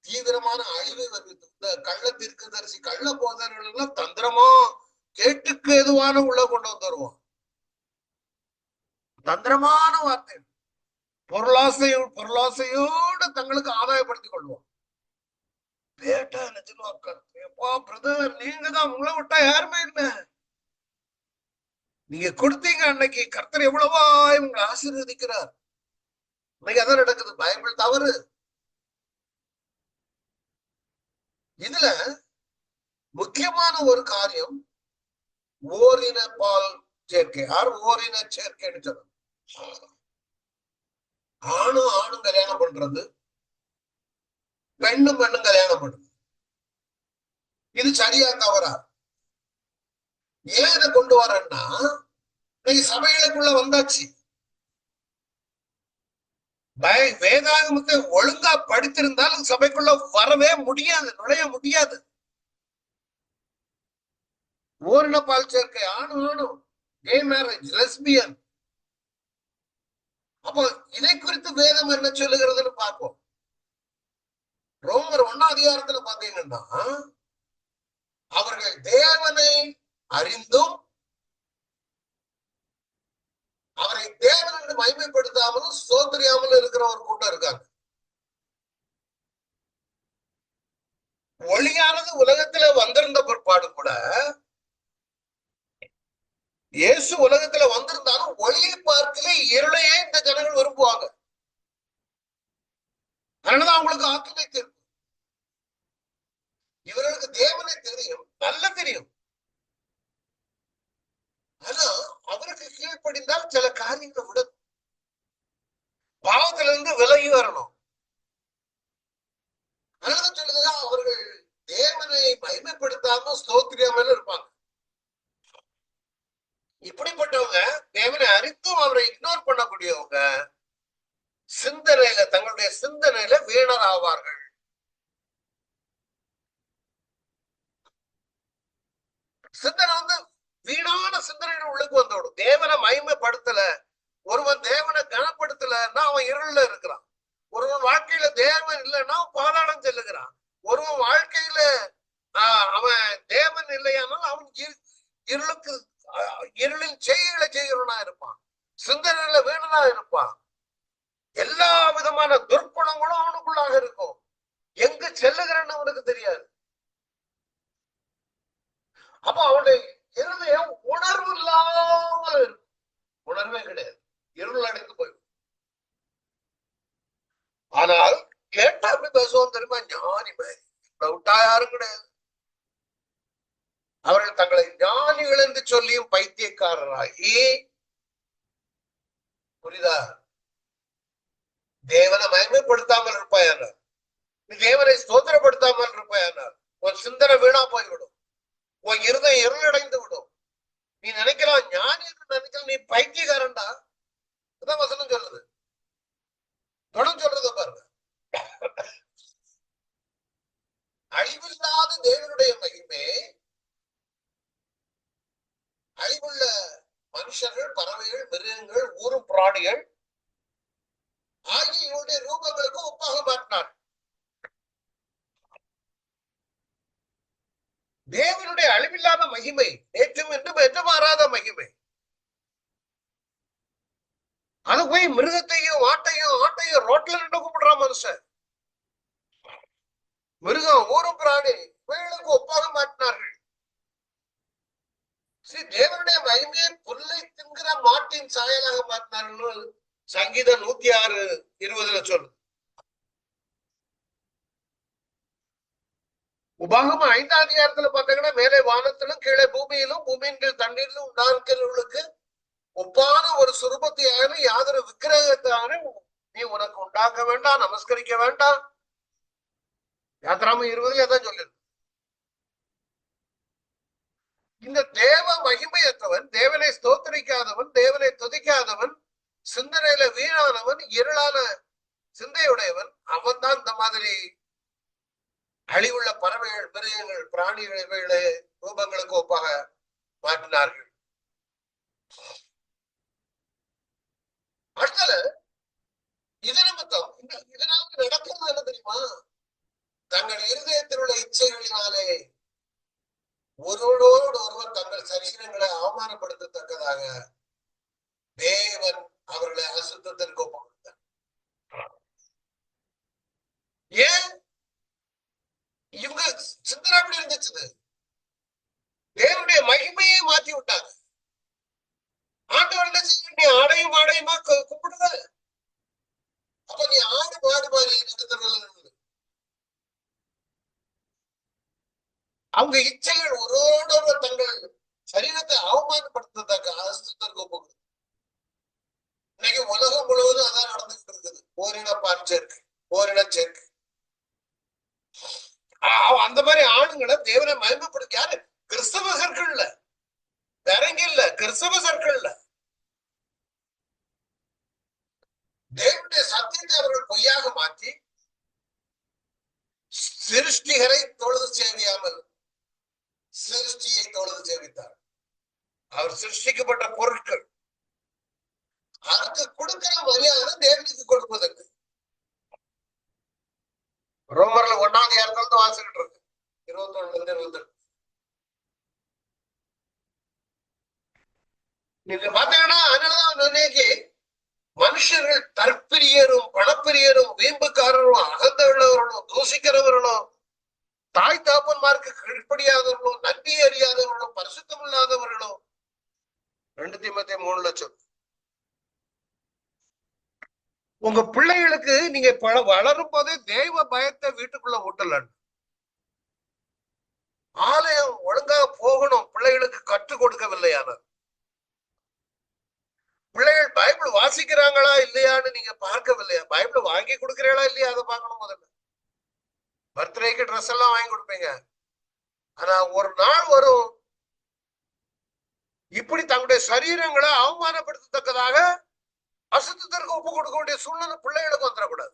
Speaker 1: தீவிரமான அழிவை வருவித்து இந்த கள்ள தீர்க்கதரிசி கள்ள போதகர்கள் எல்லாம் தந்திரமா கேட்டுக்கு ஏதுவான உள்ள கொண்டு வந்துருவோம். தந்திரமான வார்த்தை, பொருளாசையோடு தங்களுக்கு ஆதாயப்படுத்திக் கொள்வோம். பிரதர் நீங்க தான், உங்களை விட்டா யாருமே இல்லை, நீங்க கொடுத்தீங்க அன்னைக்கு, கர்த்தர் எவ்வளவா உங்களை ஆசீர்வதிக்கிறார். இன்னைக்கு அதான் நடக்குது. பைபிள் தவறு. இதுல முக்கியமான ஒரு காரியம் ஓரின பால் சேர்க்கை. ஓரின சேர்க்கைன்னு சொல்றது, ஆணும் கல்யாணம் பண்றது, பெண்ணும் கல்யாணம் பண்றது. இது சரியா தவறா? ஏன் இதை கொண்டு வரேன்னா, இன்னைக்கு சபைகளுக்குள்ள வந்தாச்சு. வேதாகமத்தை ஒழுங்கா படித்திருந்தாலும் சபைக்குள்ள வரவே முடியாது, நுழைய முடியாது. ஓரின பால் சேர்க்கை, ஆணும் கே மேரேஜ், லெஸ்பியன். அப்போ இதை குறித்து வேதம் என்ன சொல்லுகிறதுன்னு பார்ப்போம். ரோமர் 1ஆம் அதிகாரத்துல பாத்தீங்கன்னா, அவர்கள் தேவனை அறிந்தும் அவரை தேவன் என்று மகிமைப்படுத்தாமலும் ஸ்தோத்திரியாமலும் இருக்கிற ஒரு கூட்டம் இருக்காங்க. ஒளியானது உலகத்துல வந்திருந்த பிற்பாடு கூட, இயேசு உலகத்துல வந்திருந்தாலும் ஒளியை பார்க்கல இருளையே இந்த ஜனங்கள் விரும்புவாங்க. அதனாலதான் அவங்களுக்கு ஆக்கினை தெரியும். இவர்களுக்கு தேவனை தெரியும், நல்ல தெரியும். ஆனா அவருக்கு கீழ்ப்படிந்தால் சில காரியங்களை விட பாவத்துல இருந்து விலகி வரணும். அதனால சொல்லுதான் அவர்கள் தேவனை மகிமைப்படுத்தாம ஸ்தோத்திரியாம இருப்பாங்க. இப்படிப்பட்டவங்க தேவனை அறிந்தும் அவரை இக்னோர் பண்ணக்கூடியவங்க தங்களுடைய சிந்தனையில வீணர் ஆவார்கள். சிந்தனை வீணான சிந்தனை உள்ளுக்கு வந்துவிடும். தேவனை மகிமைப்படுத்தல, ஒருவன் தேவனை கனப்படுத்தலன்னா அவன் இருள்ல இருக்கிறான். ஒருவன் வாழ்க்கையில தேவன் இல்லைன்னா பாதாளம் செல்லுகிறான். ஒருவன் வாழ்க்கையில அவன் தேவன் இல்லையானால் அவன் இருளுக்கு இருளின் செய்களை செய்கிறவனா இருப்பான், சிந்தனையில வீணனா இருப்பான், எல்லா விதமான துர்க்குணங்களும் அவனுக்குள்ளாக இருக்கும். எங்க செல்லுகிறன்னு அவனுக்கு தெரியாது. அப்ப அவனுடைய இருதயம் உணர்வு இல்லாமல் இருக்கும். உணர்வே கிடையாது, இருள் அடைந்து போய். ஆனால் கேட்டா அப்படி பேசுவோம் தெரியுமா, ஞானி மாதிரி விட்டா யாரும் கிடையாது. அவர்கள் தங்களை ஞானிகள் என்று சொல்லியும் பைத்தியக்காரராகி, புரியுதா, தேவனை மகிமைப்படுத்தாமல் இருப்பாயானார், நீ தேவனை ஸ்தோத்திரப்படுத்தாமல் இருப்பாயானார் உன் சிந்தனை வீணா போய்விடும், உன் இருதயம் இருளடைந்து விடும். நீ நினைக்கலாம் ஞானி என்று நினைக்கல, நீ பைத்தியக்காரன்டா. அதான் வசனம் சொல்லுது. தொடர்ந்து சொல்றத பாருங்க. அழிவில்லாத தேவனுடைய மகிமை அழிவுள்ள மனுஷர்கள், பறவைகள், மிருகங்கள், ஊரும் பிராணிகள் ஆகிய இவருடைய ரூபங்களுக்கு ஒப்பாக மாற்றினார். தேவனுடைய அழிவில்லாத மகிமை, நேற்றும் என்றும் மாறாத மகிமை. அது போய் மிருகத்தையும் ஆட்டையும் ரோட்ல நின்று கும்பிடுறான் மனுஷன். மிருகம், ஊரும் பிராணி இவைகளுக்கு ஒப்பாக மாற்றினார்கள். தேவனுடைய மகிமையை புல்லை தின்கிற மாட்டின் சாயலாக மாற்றினார்கள். சங்கீதம் 106:20 சொல்லு. உபாகமம் 5ஆம் அதிகாரத்துல பாத்தீங்கன்னா, மேலே வானத்திலும் கீழே பூமியிலும் பூமியின் கீழ் தண்ணீரிலும் உண்டாக்குறவர்களுக்கு ஒப்பான ஒரு சுரூபத்தையான யாதொரு விக்கிரகத்தான நீ உனக்கு உண்டாக்க வேண்டாம், நமஸ்கரிக்க வேண்டாம். யாத்திராமம் 20 அதான் சொல்லிருக்கு. இந்த தேவ மகிமையற்றவன், தேவனை ஸ்தோத்திரிக்காதவன், தேவனை துதிக்காதவன், சிந்தனையில வீணானவன், இருளான சிந்தையுடையவன், அவன் தான் இந்த மாதிரி அழிவுள்ள பறவைகள், மிருகங்கள், பிராணிகள் இவைகளை ரூபங்களுக்கு ஒப்பாக மாற்றினார்கள். அடுத்தது இது நிமித்தம் இதனால நடக்கிறது என்ன தெரியுமா, தங்கள் இருதயத்தில் உள்ள இச்சைகளினாலே ஒருவரோடு ஒருவர் தங்கள் சரீரங்களை அவமானப்படுத்தத்தக்கதாக தேவன் அவர்களை அசுத்தத்திற்கு ஒப்புக்கொடுத்தார். ஏன் இவங்க சிந்தனை அப்படி இருந்துச்சு, தேவனுடைய மகிமையை மாற்றி விட்டாங்க. ஆண்டவர் என்ன செய்ய, நீ ஆடையுமா கும்பிடுத, அப்ப நீ ஆடு மாடு மாதிரி நிறுத்தணும். அவங்க இச்சைகள் ஒருவரோடு தங்கள் சரீரத்தை அவமானப்படுத்தத்தக்க அசுத்தத்திற்கு ஒப்புக்கொடுத்தார். இன்னைக்கு உலகம் முழுவதும் அதான் நடந்துகிட்டு இருக்குது. ஓரின பால் சேர்க்கை, ஓரின சேர்க்கை. அந்த மாதிரி ஆணுங்களை தேவனை மகிமைப்படுத்த யாரு? கிறிஸ்தவ சர்க்கிள்ல, வேறங்க இல்ல, கிறிஸ்தவ சர்க்கிள்ல தேவனுடைய சத்தியத்தை அவர்கள் பொய்யாக மாற்றி சிருஷ்டிகரை தொழுது சேவியாமல் சிருஷ்டியை தொழுது சேவித்தார். அவர் சிருஷ்டிக்கப்பட்ட பொருட்கள், அதுக்கு கொடுக்கிற மரியாதை தேவனுக்கு கொடுப்பதற்கு. ரோமர்ல 1ஆம் அதிகாரத்துல வாசிக்கிட்டு இருக்கு 21-22. நீங்க பாத்தீங்கன்னா, அதனாலதான் இன்னைக்கு மனுஷர்கள் தற்பிரியரும், பணப்பிரியரும், வீம்புக்காரரும், அகந்த உள்ளவர்களும், தூசிக்கிறவர்களும், தாய் தாப்பன்மார்க்கு கீழ்ப்படியாதவர்களும், நன்றி அறியாதவர்களும், பரிசுத்தம் இல்லாதவர்களும். 2 தீமோத்தேயு 3 உங்க பிள்ளைகளுக்கு நீங்க வளரும் போதே தெய்வ பயத்தை வீட்டுக்குள்ள ஊட்டல. ஆலயம் ஒழுங்கா போகணும், பிள்ளைகளுக்கு கற்றுக் கொடுக்கவில்லையான. பிள்ளைகள் பைபிள் வாசிக்கிறாங்களா இல்லையான்னு நீங்க பார்க்கவில்லையா? பைபிள் வாங்கி கொடுக்குறீங்களா இல்லையா அதை பார்க்கணும். முதல்ல பர்த்டேக்கு ட்ரெஸ் எல்லாம் வாங்கி கொடுப்பீங்க, ஆனா ஒரு நாள் வரும் இப்படி தங்களுடைய சரீரங்களை அவமானப்படுத்தத்தக்கதாக அசுத்தத்திற்கு ஒப்பு கொடுக்க வேண்டிய சூழ்நிலை பிள்ளைகளுக்கு வந்துடக்கூடாது.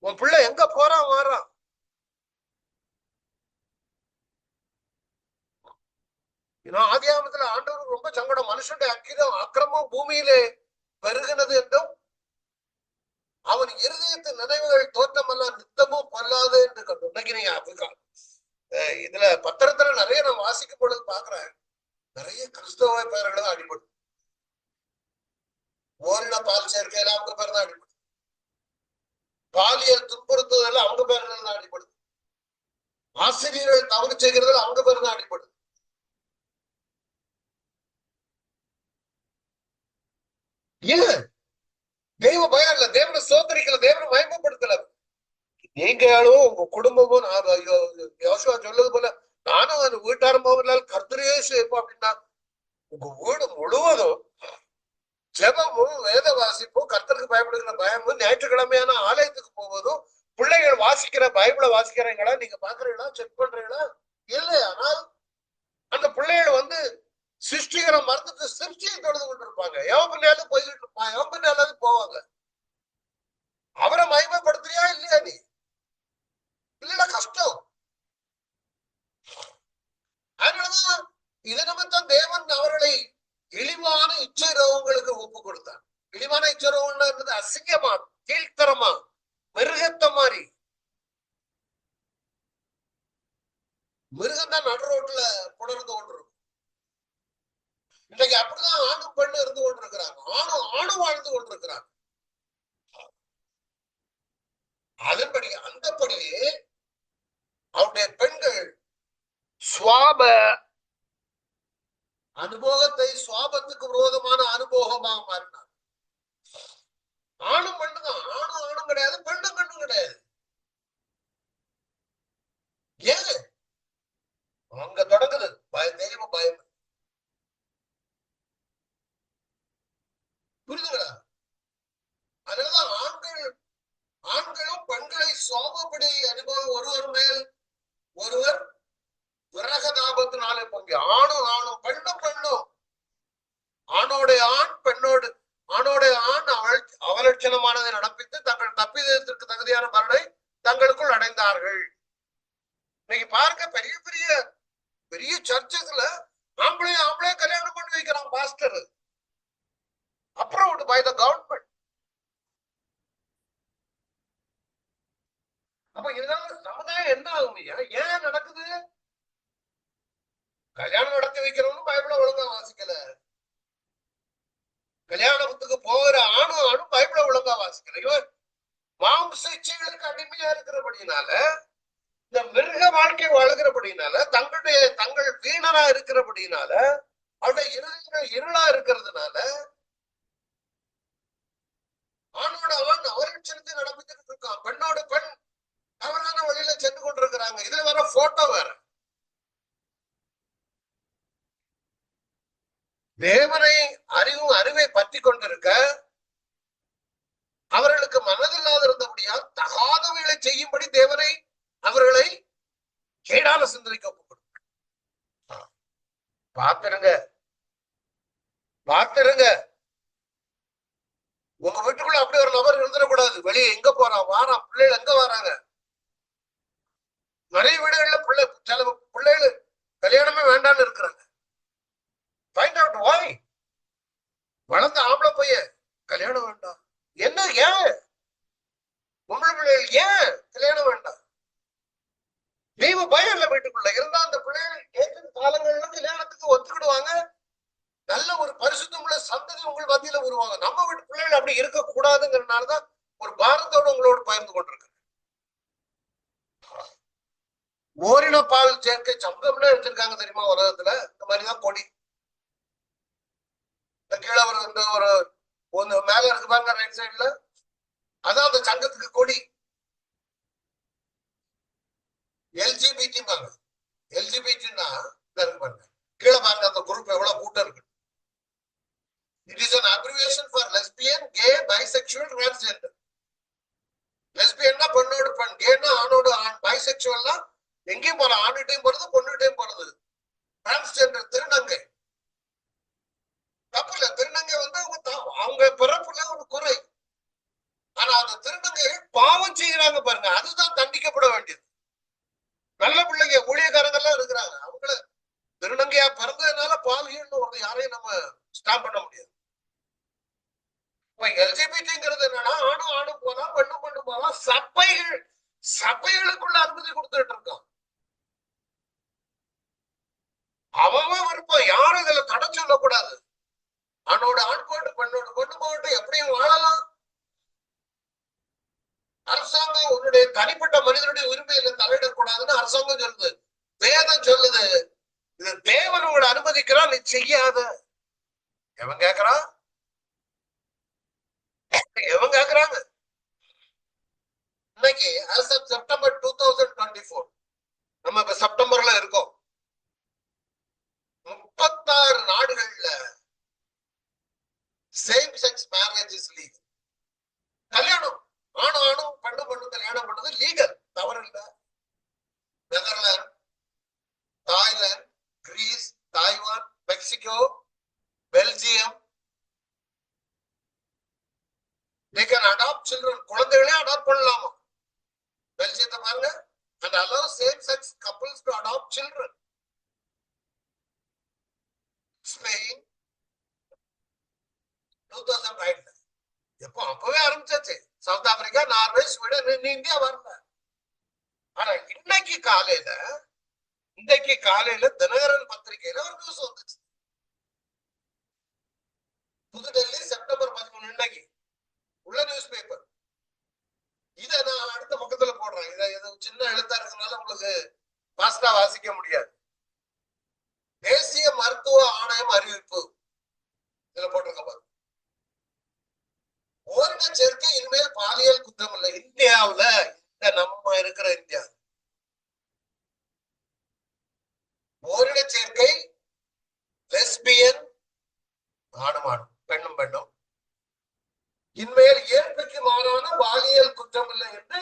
Speaker 1: உன் பிள்ளை எங்க போறான் மாறான், ஆதியாமத்துல ஆண்டவர் ரொம்ப சங்கடம், மனுஷனுடைய அக்கிரமம் பூமியிலே பெருகினது என்றும் அவன் இருதயத்தின் நினைவுகள் தோற்றமெல்லாம் நித்தமும் பொல்லாது என்று கண்டு. இன்னைக்கு நீங்க இதுல பத்திரத்துல நிறைய நான் வாசிக்கும் பொழுது பாக்குறேன், நிறைய கிறிஸ்தவ பேர்கள் தான் அடிபடும். ஓரின பால் சேர்க்கையில அவங்க பேர் தான் அடிபடும். பாலியல் துன்புறுத்துதல் அவங்க பேர்கள் தான் அடிபடும். ஆசிரியர்கள் தவறு செய்கிறதுல அவங்க பேர் தான் அடிபடும். ஏன் தெய்வ பயம் இல்ல, தேவனை சோதரிக்கல, தேவனை மயமப்படுத்தல. நீங்களும் உங்க குடும்பமும் யோசுவா சொல்லுது போல, நானும் அந்த வீட்டாரம்பம் கர்த்தரையே செய்வோம் அப்படின்னா, உங்க வீடு முழுவதும் ஜெபமும் வேத வாசிப்பும் கர்த்தருக்கு பயப்படுகிற பயமும் ஞாயிற்றுக்கிழமையான ஆலயத்துக்கு போவதும் பிள்ளைகள் வாசிக்கிற பைபிளை வாசிக்கிறீங்களா நீங்க பாக்குறீங்களா, செக் பண்றீங்களா? இல்லை. ஆனால் அந்த பிள்ளைகள் சிருஷ்டிகரை மறந்துட்டு சிருஷ்டியை தொழுது கொண்டு இருப்பாங்க. எவன் பின்னாலும் போய்கிட்டு இருப்பான், எவன் பின்னாலும் போவாங்க. அவரை மகிமைப்படுத்துறியா இல்லையா நீ? இல்லைன்னா கஷ்டம். அதனாலதான் இது நிமித்தம் தேவன் அவர்களை இழிவான இச்சை ரோகங்களுக்கு ஒப்பு கொடுத்தார். இழிவான இச்சை ரோகம்ன்றது அசிங்கமா, கீழ்த்தரமா, மிருகத்தை மாதிரி. மிருகம் தான் நடு ரோட்ல புணர்ந்து கொண்டிருக்கும். இன்னைக்கு அப்படிதான் ஆணும் பெண்ணு இருந்து கொண்டிருக்கிறாங்க. ஆணும் வாழ்ந்து கொண்டிருக்கிறாங்க. அதன்படி அந்தபடியே அவருடைய பெண்கள் சுவாப அனுபவத்தை சுவாபத்துக்கு விரோதமான அனுபவமாக மாறினார். ஆணும் பெண்ணுதான், ஆணும் கிடையாது, பெண்ணும் பெண்ணும் கிடையாது. ஏன் அங்க தொடங்குது தெய்வ பயம். புரியுதுங்களா? அதனாலதான் ஆண்களும் பெண்களை சோபப்படி அனுபவம் ஒருவர் மேல் ஒருவர் விரகதாபத்தினாலே பொங்கி, ஆணும் பெண்ணும் ஆணோடைய ஆண் பெண்ணோடு ஆணோடைய ஆண் அவலட்சணமானதை நடப்பித்து தங்கள் தப்பிதத்திற்கு தகுதியான பலனை தங்களுக்குள் அடைந்தார்கள். இன்னைக்கு பார்க்க பெரிய பெரிய பெரிய சர்ச்சஸ்ல ஆம்பளை கல்யாணம் பண்ணி வைக்கிறான் pastor, approved by the government. அப்ப இதனால சமுதாயம் என்ன ஆகும்? ஏன் நடக்குது? கல்யாணம் நடத்தி வைக்கிறவங்க பைபிள ஒழுங்கா வாசிக்கல, கல்யாணத்துக்கு போகிற ஆணும் பைபிள ஒழுங்கா வாசிக்கல. இவன் மாம்ச இச்சைகளுக்கு அடிமையா இருக்கிறபடினால, இந்த மிருக வாழ்க்கை வாழ்கிறபடினால, தங்கள் வீணரா இருக்கிறபடினால, அவருடைய இருளா இருக்கிறதுனால ஆணோட ஆண் அவலட்சணத்தை நடப்பிச்சுட்டு இருக்கான், பெண்ணோட பெண் தவறான வழியில சென்று கொண்டிருக்கிறாங்க. இதுல வேற போட்டோ வேற. தேவனை அறிவை பற்றி கொண்டிருக்க அவர்களுக்கு மனதில்லாத இருந்தபடியால் தகாதவைகளை செய்யும்படி தேவனை அவர்களை கேடான சிந்தனைக்கு ஒப்புக் கொடுக்க. பாத்துருங்க. உங்க வீட்டுக்குள்ள அப்படி ஒரு நபர் இருந்துடக்கூடாது. வெளியே எங்க போறான் வாரான், பிள்ளைகள் எங்க வராங்க? நிறைய வீடுகள்ல சில பிள்ளைகள் கல்யாணமே வேண்டாம்னு இருக்கிறாங்க. Find out why. வளர்ந்த ஆம்பளை பையன் கல்யாணம் வேண்டாம். என்ன? ஏன் பொம்பளை பிள்ளைகள் ஏன் கல்யாணம் வேண்டாம்? தெய்வ பயம் இல்ல வீட்டுக்குள்ள இருந்தா அந்த பிள்ளைகள் ஏற்ற காலங்கள்ல கல்யாணத்துக்கு ஒத்துக்கிடுவாங்க. நல்ல ஒரு பரிசுத்தமுள்ள சந்ததி உங்கள் மத்தியில உருவாங்க. நம்ம வீட்டு பிள்ளைகள் அப்படி இருக்க கூடாதுங்கிறதுனாலதான் ஒரு பாரத்தோட உங்களோடு பகிர்ந்து கொண்டிருக்கு. ஓரின பால் சேர்க்கை சங்கம்னு வச்சிருக்காங்க தெரியுமா உலகத்துல? இந்த மாதிரிதான் கொடி கீழே ஒரு ஒண்ணு மேல இருக்கு பாருங்க ரைட் சைட்ல, அதான் அந்த சங்கத்துக்கு கொடி. எல்ஜிபிடி பாருங்க, எல்ஜிபிடினா இருக்கு பாருங்க, கீழே பாருங்க அந்த குரூப் எவ்வளவு கூட்டம் இருக்கு. It is an abbreviation for lesbian, gay, bisexual, transgender. லெஸ்பியன்னா பெண்ணோடு பெண், கேன்னா ஆணோடு ஆண், பைசெக்சுவல்னா எங்கேயும் போற, ஆணுகிட்டையும் போறது பொண்ணுகிட்டையும் போறது. டிரான்ஸ்ஜெண்டர் திருநங்கை தப்பு இல்ல. திருநங்கை அவங்க பிறப்புல ஒரு குறை. ஆனா அந்த திருநங்கைகள் பாவம் செய்யறாங்க பாருங்க, அதுதான் தண்டிக்கப்பட வேண்டியது. நல்ல பிள்ளைங்க ஊழியக்காரங்க எல்லாம் இருக்கிறாங்க, அவங்கள திருநங்கையா பிறந்ததுனால பாலியல்னு ஒரு யாரையும் நம்ம ஸ்டாப் பண்ண முடியாது. எல்ஜிபிடிங்கிறது என்னன்னா ஆணும் போனா பெண்ணும் போனா சபைகளுக்குள்ள அனுமதி கொடுத்துட்டு இருக்கோம். அவன் விருப்பம், யாரும் இதுல தடை சொல்லக்கூடாது. ஆணோட ஆண் போட்டு பெண்ணோட பொண்ணு போட்டு எப்படியும் வாழலாம். அரசாங்கம் உன்னுடைய தனிப்பட்ட மனிதனுடைய உரிமையில தலையிடக்கூடாதுன்னு அரசாங்கம் சொல்லுது, வேதம் சொல்லுது. இது தேவனோட அனுமதிக்கிறான், நீ செய்யாத. எவன் கேக்குறான்? எவன் கேக்குறாங்க? இன்னைக்கு செப்டம்பர் 2024, நம்ம இப்ப செப்டம்பர்ல இருக்கோம். 36 நாடுகள்ல சேம் செக்ஸ் மேரேஜஸ் லீகல். கல்யாணம் ஆணும் பெண்ணு கல்யாணம் பண்ணது லீகல், தவறு இல்ல. Netherlands, Thailand, Greece, Taiwan, Mexico, Belgium, they can adopt children. குழந்தைகளே அடாப்ட் பண்ணலாமா? பெல்ஜியத்தை பாருங்க, and allow same sex couples to adopt children. Spain 2009 எப்போ அப்பவே ஆரம்பிச்சாச்சு. South Africa, Norway, Sweden, India வரல. ஆனா இன்னைக்கு காலையில தினகரன் பத்திரிகையில ஒரு நியூஸ் வந்துச்சு. புதுடெல்லி செப்டம்பர் 13 இன்னைக்கு உள்ள நியூஸ் பேப்பர். இத நான் அடுத்த பக்கத்துல போடுறேன். இதை சின்ன எழுத்தா இருக்கனால உங்களுக்கு பாஸ்டா வாசிக்க முடியாது. தேசிய மருத்துவ ஆணையம் அறிவிப்பு, இதுல போட்டிருக்க பாரு. ஓரின சேர்க்கை இனிமேல் பாலியல் குற்றம் இல்லை இந்தியாவுல. நம்ம இருக்கிற இந்தியா ஓரின சேர்க்கை, லெஸ்பியன், ஆணும் பெண்ணும் இன்மேல் இயற்கைக்கு மாறான பாலியல் குற்றம் இல்லை என்று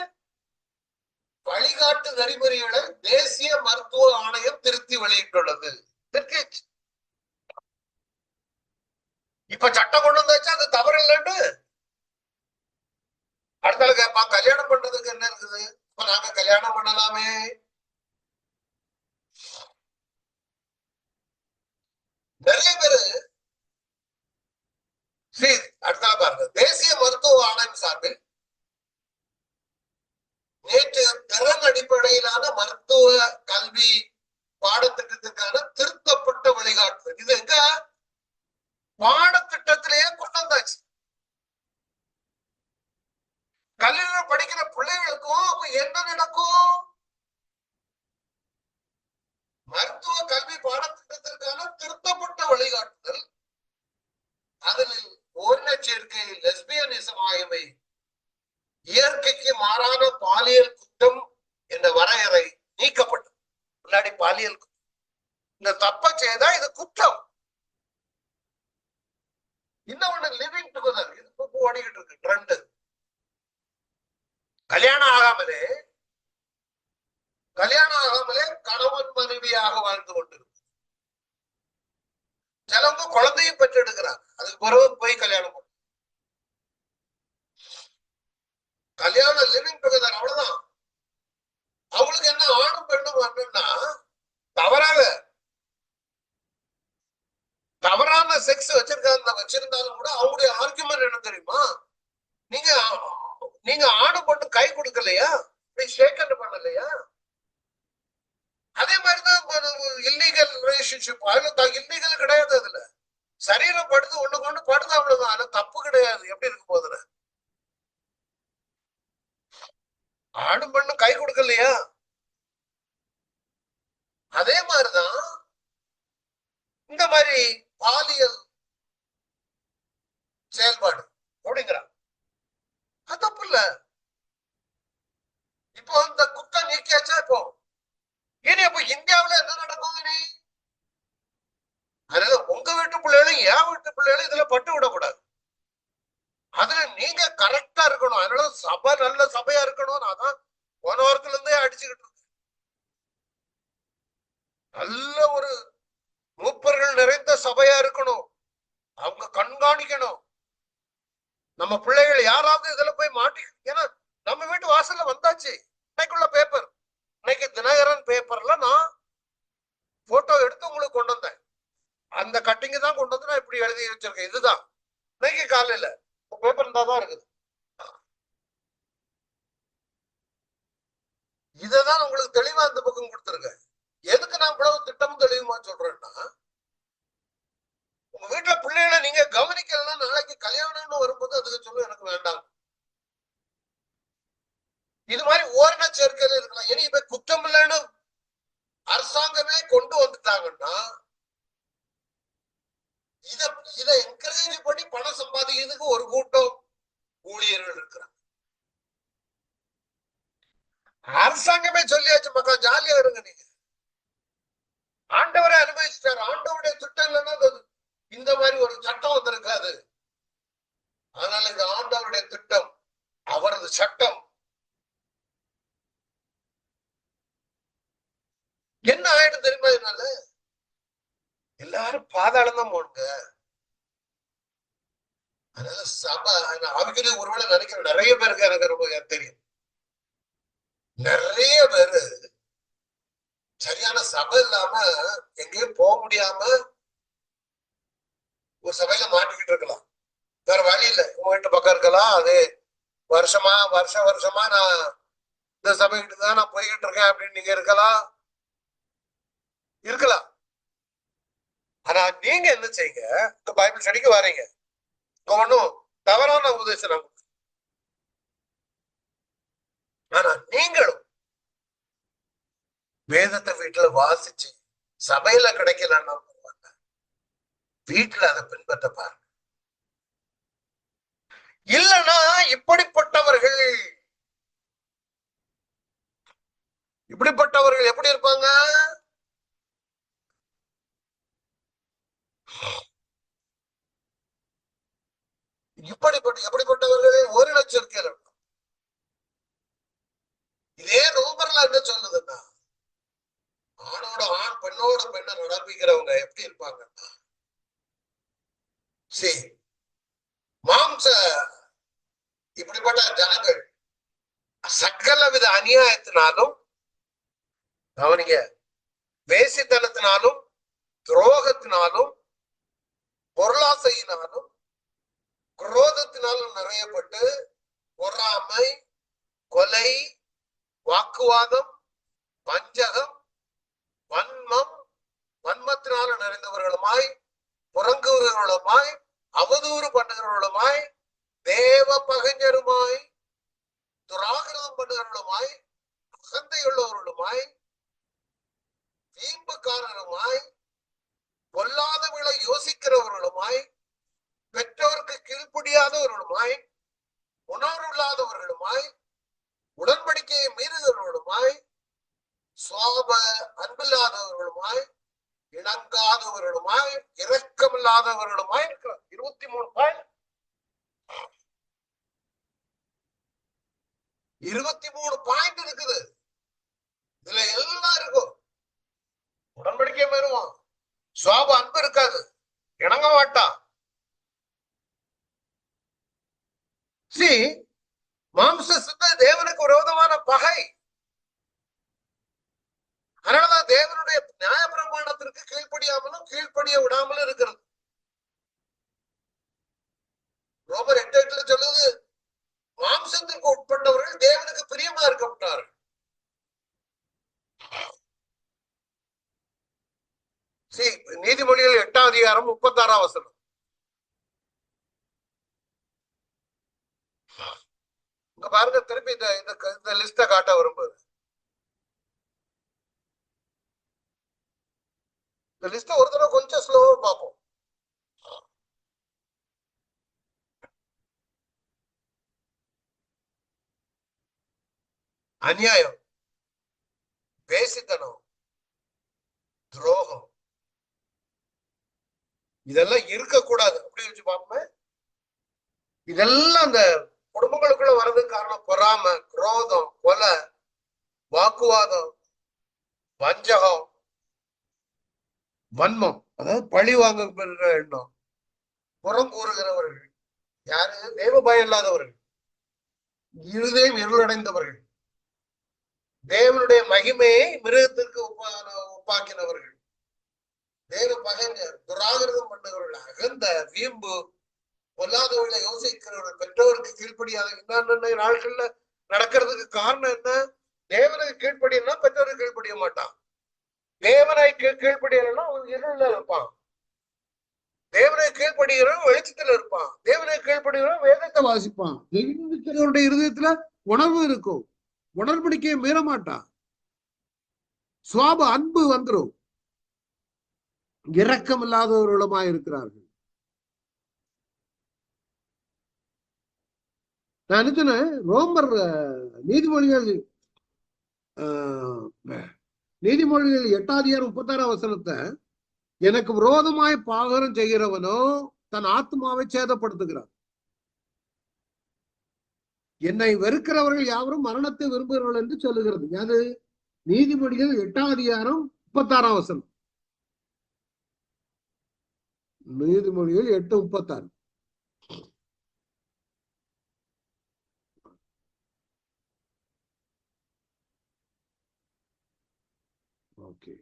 Speaker 1: வழிகாட்டு நெறிமுறைகளை தேசிய மருத்துவ ஆணையம் திருத்தி வெளியிட்டுள்ளது. இப்ப சட்டம் கொண்டு வந்தாச்சு, அது தவறு இல்லைன்னு. அடுத்தால கேட்பான், கல்யாணம் பண்றதுக்கு என்ன இருக்குது? இப்ப நாங்க கல்யாணம் பண்ணலாமே. நிறைய பேரு அடுத்தால பாருங்க, தேசிய மருத்துவ ஆணையம் சார்பில் நேற்று திறன் அடிப்படையிலான மருத்துவ கல்வி பாடத்திட்டத்துக்கான திருத்தப்பட்ட வழிகாட்டு. இது எங்க பாடத்திட்டத்திலேயே கொண்டு வந்தாச்சு. கல்லூரியில படிக்கிற பிள்ளைகளுக்கும் அப்ப என்ன நடக்கும்? மருத்துவ கல்வி பாடத்திட்டத்திற்கான திருத்தப்பட்ட வழிகாட்டுதல், அதில் ஓரின சேர்க்கை, லெஸ்பியனிசம் ஆகியவை இயற்கைக்கு மாறான பாலியல் குற்றம் என்ற வரையறை நீக்கப்பட்டது. முன்னாடி பாலியல் இந்த தப்ப செய்தா இது குற்றம். இன்னொன்னு லிவிங் டுகெதர், இது ஓடிக்கிட்டு இருக்கு ட்ரெண்ட். கல்யாணம் ஆகாமலே கணவன் மனைவியாக வாழ்ந்து கொண்டிருக்கு. சிலவங்க குழந்தையும் பெற்று எடுக்கிறாங்க, அதுக்கு பிறகு போய் கல்யாணம் பண்ண. கல்யாணம் லிவிங் டுகெதர், அவ்வளவுதான். அவங்களுக்கு என்ன ஆணும் பெண்ணும் வரணும்னா தவறான செக்ஸ் வச்சிருந்தாலும் கூட அவங்களுடைய ஆர்குமெண்ட் என்ன தெரியுமா? நீங்க ஆணும் பொண்ணு கை கொடுக்கலையா, ஷேக்கன் பண்ணலையா? அதே மாதிரிதான் இல்லீகல் ரிலேஷன்ஷிப். அதுல இல்லீகல் கிடையாது, அதுல சரீரம் படுது, ஒண்ணுக்கு ஒண்ணு படுது, அவ்வளவுதான். அதுல தப்பு கிடையாது. எப்படி இருக்கும் போதுல ஆணும் பெண்ணு கை கொடுக்கலையா? அதே மாதிரிதான் இந்த மாதிரி பாலியல் செயல்பாடு அப்படிங்கிறான். அது தப்பு இல்ல. இப்போ இந்த குற்றம் நீக்கியாச்சா? இப்போ இனி அப்ப இந்தியாவில என்ன நடக்கும்? இனி அதனால உங்க வீட்டு பிள்ளைகளும் என் வீட்டு பிள்ளைகளும் இதுல பட்டு விடக்கூடாது. அதுல நீங்க கரெக்டா இருக்கணும். அதனால சபை நல்ல சபையா இருக்கணும். அதான் போன வாரத்துல இருந்தே அடிச்சுக்கிட்டு இருக்கு. நல்ல ஒரு மூப்பர்கள் நிறைந்த சபையா இருக்கணும். அவங்க கண்காணிக்கணும். நம்ம பிள்ளைகள் யாராவது இதுல போய் மாட்டி, ஏன்னா நம்ம வீட்டு வாசல்ல வந்தாச்சு. இன்னைக்குள்ள பேப்பர், இன்னைக்கு தினகரன் பேப்பர்ல நான் போட்டோ எடுத்து உங்களுக்கு கொண்டு வந்தேன். அந்த கட்டிங் தான் கொண்டு வந்து நான் இப்படி எழுதி வச்சிருக்கேன். இதுதான் இன்னைக்கு காலையில பேப்பர் இருந்தாதான் இருக்குது. இததான் உங்களுக்கு தெளிவா அந்த பக்கம் கொடுத்துருக்கேன். எதுக்கு நான் இவ்வளவு திட்டமும் தெளிவுமா சொல்றேன்னா, உங்க வீட்டுல பிள்ளைகளை நீங்க கவனிக்கலன்னா நாளைக்கு கல்யாணம்னு வரும்போது அதுக்கு சொல்ல எனக்கு வேண்டாம். இது மாதிரி ஓரண சேர்க்கையில இருக்கலாம். இனி இப்ப குற்றம் இல்லைன்னு அரசாங்கமே கொண்டு வந்துட்டாங்கன்னா இதை என்கரேஜ் பண்ணி பணம் சம்பாதிக்கிறதுக்கு ஒரு கூட்டம் ஊழியர்கள் இருக்கிறாங்க. அரசாங்கமே சொல்லியாச்சு, மக்கள் ஜாலியா இருங்க, நீங்க ஆண்டவரை அனுபவிச்சிட்டாரு. ஆண்டவருடைய திட்டம் இல்லைன்னா இந்த மாதிரி ஒரு சட்டம் வந்திருக்காது. அதனால இந்த ஆண்டவருடைய திட்டம், அவரது சட்டம் என்ன ஆயிடும் தெரியுமா? இதனால எல்லாரும் பாதாளம் தான் போடுங்க. அதனால சபை அவங்களே ஒருவேளை நினைக்கிற நிறைய பேருக்கு எனக்கு ரொம்ப தெரியும். நிறைய பேரு சரியான சபை இல்லாம எங்கேயும் போக முடியாம ஒரு சபையில மாட்டிக்கிட்டு இருக்கலாம். வேற வழி இல்லை, உங்க வீட்டு பக்கம் இருக்கலாம். அது வருஷமா நான் இந்த சபைக்கிட்டு தான் நான் போய்கிட்டு இருக்கேன் அப்படின்னு நீங்க இருக்கலாம். ஆனா நீங்க என்ன செய்யுங்க, இந்த பைபிள் ஸ்டடிக்கு வரீங்க, ஒன்னும் தவறான உபதேசம். ஆனா நீங்களும் வேதத்தை வீட்டுல வாசிச்சு சபையில கிடைக்கலன்னா வீட்டுல அதை பின்பற்ற பாருங்க. இல்லைன்னா இப்படிப்பட்டவர்கள் எப்படி இருப்பாங்க? எப்படிப்பட்டவர்களே ஒரு லட்சம். இதே ரோமர்ல என்ன சொல்லுதுன்னா, ஆணோட ஆண் பெண்ணோட பெண்ணை நடப்பிக்கிறவங்க எப்படி இருப்பாங்கன்னா, சரி மாம்ச இப்படிப்பட்ட ஜனங்கள் சகலவித அநியாயத்தினாலும் அவனிங்க வேசித்தனத்தினாலும் துரோகத்தினாலும் பொருளாசையினாலும் குரோதத்தினாலும் நிறையப்பட்டு பொறாமை, கொலை, வாக்குவாதம், வஞ்சகம், வன்மத்தினாலும் நிறைந்தவர்களுமாய், புறங்குகிறவர்களுமாய், அவதூறு பண்ணுகிறவர்களுமாய், தேவ பகைஞருமாய், துராகிரதம் பண்ணுகிறவர்களுமாய், அகந்தையுள்ளவர்களுமாய், வீம்புக்காரருமாய், பொல்லாதவர்களை யோசிக்கிறவர்களுமாய், பெற்றோருக்கு கீழ்ப்படியாதவர்களுமாய், உணர்வில்லாதவர்களுமாய், உடன்படிக்கையை மீறுகிறவர்களுமாய், சுவாப அன்பில்லாதவர்களுமாய், இணங்காதவர்களுமாய், இரக்கமில்லாதவர்களுமாய் இருக்கிறார். 23 பாயிண்ட் இருக்குது. இதுல எல்லாம் இருக்கும். உடன்படிக்கை மீறுவான், சுவாப அன்பு இருக்காது, இணங்க மாட்டான். மாம்ச சித்த தேவனுக்கு விரோதமான பகை. அதனாலதான் தேவனுடைய நியாய பிரமாணத்திற்கு கீழ்ப்படியாமலும் கீழ்ப்படிய விடாமலும் இருக்கிறது. ரோமர் 8:8 சொல்லுது, மாம்சத்திற்கு உட்பட்டவர்கள் தேவனுக்கு பிரியமா இருக்கப்பட்டார்கள். நீதிமொழிகள் 8ஆம் அதிகாரம் 36ஆம் வசனம். இங்க பாருங்க, திருப்பி இந்த லிஸ்ட காட்ட விரும்புது. இந்த லிஸ்ட ஒரு தடவை கொஞ்சம் ஸ்லோவா பார்ப்போம். அநியாயம், வேசித்தனம், துரோகம், இதெல்லாம் இருக்கக்கூடாது. அப்படி வச்சு பார்ப்போமே. இதெல்லாம் அந்த குடும்பங்களுக்குள்ள வர்றதுக்கு காரணம் பொறாமை, குரோதம், கொலை, வாக்குவாதம், வஞ்சகம், வன்மம், அதாவது பழி வாங்க எண்ணம், புறம் கூறுகிறவர்கள், யாரு? தேவ பயம் இல்லாதவர்கள், இருதயம் இருளடைந்தவர்கள், தேவனுடைய மகிமையை மிருகத்திற்கு ஒப்பாக்கினவர்கள், தேவ பகைஞர், துராகிரதம் பண்ணுகிறவர்கள், அகந்த, வீம்பு, பொல்லாதவர்களை யோசிக்கிறவர்கள், பெற்றோருக்கு கீழ்ப்படியாத. இன்னொன்னு நாட்கள்ல நடக்கிறதுக்கு காரணம் என்ன? தேவனுக்கு கீழ்ப்படியா பெற்றோருக்கு கீழ்ப்படிய மாட்டான். தேவனை கீழ்படுகிறவன் அவன் இருள இருப்பான். தேவனை கீழ்படுகிறவன் வெளிச்சத்துல இருப்பான். தேவனை கீழ்படுகிறவன் வேதத்தை வாசிப்பான். ஜெயிக்கிறவருடைய இருதயத்துல உணர்வு இருக்கும். உடன்படிக்கையை மீற மாட்டான். சுவாப அன்பு வந்துடும். இரக்கம் இல்லாதவர்களுமா இருக்கிறார்கள். நான் நினைச்சேன் ரோமர் நீதிமொழிகள் 8:36 எனக்கு விரோதமாய் பாகரம் செய்கிறவனோ தன் ஆத்மாவை சேதப்படுத்துகிறான். என்னை வெறுக்கிறவர்கள் யாவரும் மரணத்தை விரும்புகிறார்கள் என்று சொல்லுகிறது. அது நீதிமொழிகள் 8:36. நீதிமொழிகள் 8:36. ஓகே.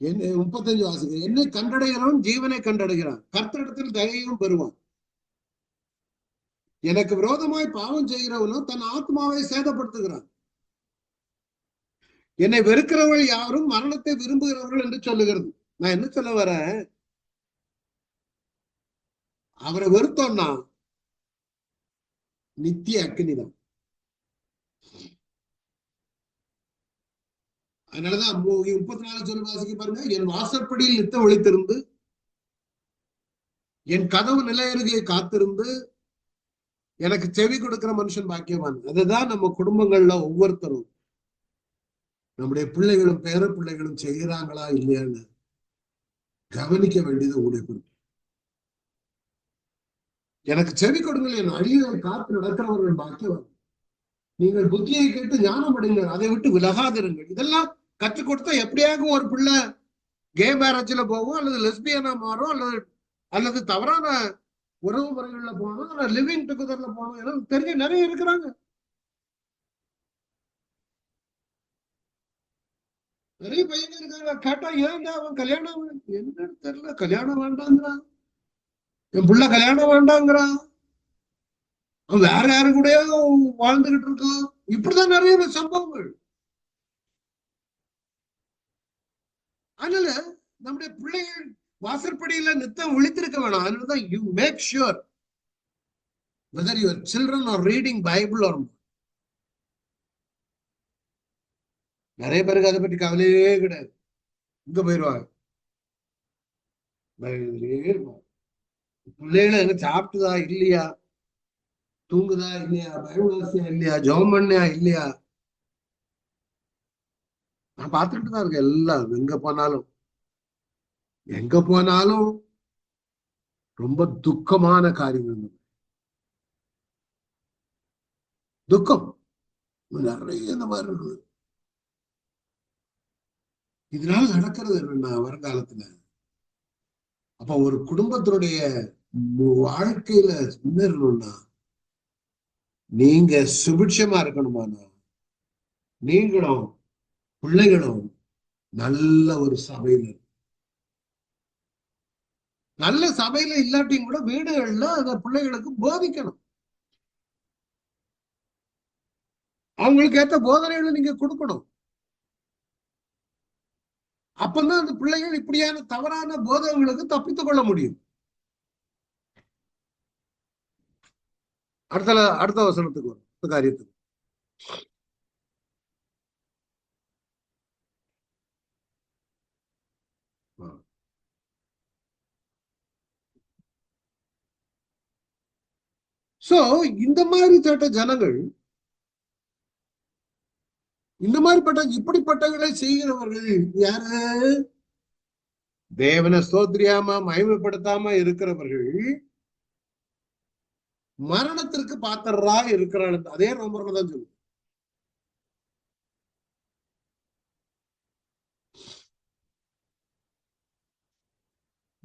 Speaker 1: என்ன 35 வாசிக்க. என்னை கண்டடைகிறவன் ஜீவனை கண்டடைகிறான், கர்த்தரிடத்தில் தயையும் பெறுவான். எனக்கு விரோதமாய் பாவம் செய்கிறவனும் தன் ஆத்மாவை சேதப்படுத்துகிறான். என்னை வெறுக்கிறவர்கள் யாரும் மரணத்தை விரும்புகிறவர்கள் என்று சொல்லுகிறது. நான் என்ன சொல்ல வரேன், அவரை வெறுத்தோம்னா நித்திய அக்கினிதான். அதனாலதான் 34 சொல்லி வாசிக்க பாருங்க. என் வாசற்படியில் நித்தம் ஒளித்திருந்து என் கதவு நிலையருகே காத்திருந்து எனக்கு செவி கொடுக்கிற மனுஷன் பாக்கியவான். அதுதான் நம்ம குடும்பங்கள்ல ஒவ்வொருத்தரும், நம்முடைய பிள்ளைகளும் பேர பிள்ளைகளும் செய்கிறாங்களா இல்லையான்னு கவனிக்க வேண்டியது உங்களுடைய. எனக்கு செவி கொடுங்கள், என் அழிவை காத்து நடக்கிறவர்கள் பாக்கியவான். நீங்கள் புத்தியை கேட்டு ஞானம் அடைங்கள், அதை விட்டு விலகாதிருங்கள். இதெல்லாம் கற்றுக் கொடுத்தா எப்படியாக ஒரு பிள்ளை கே மேரேஜ்ல போகும், அல்லது லெஸ்பியனா மாறும், அல்லது தவறான உறவு முறைகள்ல போகணும், அல்லது லிவிங் டுகெதர்ல போகணும். எனக்கு தெரிஞ்ச நிறைய இருக்கிறாங்க. நிறைய பையன் இருக்காங்க. கேட்டா ஏன்டா அவன் கல்யாணம் என்னன்னு தெரியல, கல்யாணம் வேண்டாங்கிறான், என் பிள்ளை கல்யாணம் வேண்டாங்கிறான், அவன் வேற யாரு கூட வாழ்ந்துகிட்டு இருக்கான். இப்படிதான் நிறைய சம்பவங்கள். அதனால நம்முடைய பிள்ளைகள் வாசற்படியில நித்தம் விழித்திருக்க வேணாம். அதனாலதான் you make sure whether your children are reading Bible are. நிறைய பேருக்கு அதை பற்றி கவலையே கிடையாது. இங்க போயிடுவாங்க, பிள்ளைகளை எங்க சாப்பிட்டுதா இல்லையா, தூங்குதா இல்லையா, பைபிள் இல்லையா, ஜெபம் பண்ணியா இல்லையா. நான் பார்த்துட்டு தான் இருக்கேன். எல்லாம் எங்க போனாலும் ரொம்ப துக்கமான காரியங்கள். துக்கம் நிறைய இந்த மாதிரி இருக்குது. இதனால நடக்கிறது என்னன்னா வருங்காலத்துல, அப்ப ஒரு குடும்பத்தினுடைய வாழ்க்கையில முன்னேறணும்னா நீங்க சுபிட்சமா இருக்கணுமானா நீங்களும் பிள்ளைகளும் நல்ல ஒரு சபையில, நல்ல சபையில இல்லாட்டியும் கூட வீடுகள்ல அந்த பிள்ளைகளுக்கு போதிக்கணும். அவங்களுக்கு ஏற்ற போதனைகளை நீங்க கொடுக்கணும். அப்பதான் அந்த பிள்ளைகள் இப்படியான தவறான போதனைகளுக்கு தப்பித்துக் கொள்ள முடியும். அடுத்த வசனத்துக்கு வரும் காரியத்துக்கு. சோ இந்த மாதிரி கேட்ட ஜனங்கள், இந்த மாதிரிப்பட்ட இப்படிப்பட்டவர்களை செய்கிறவர்கள் யாரு? தேவனை ஸ்தோத்திரியாம மகிமைப்படுத்தாம இருக்கிறவர்கள் மரணத்திற்கு பாத்திரரா இருக்கிறாள். அதே ரோமர்ல தான் சொல்லுது.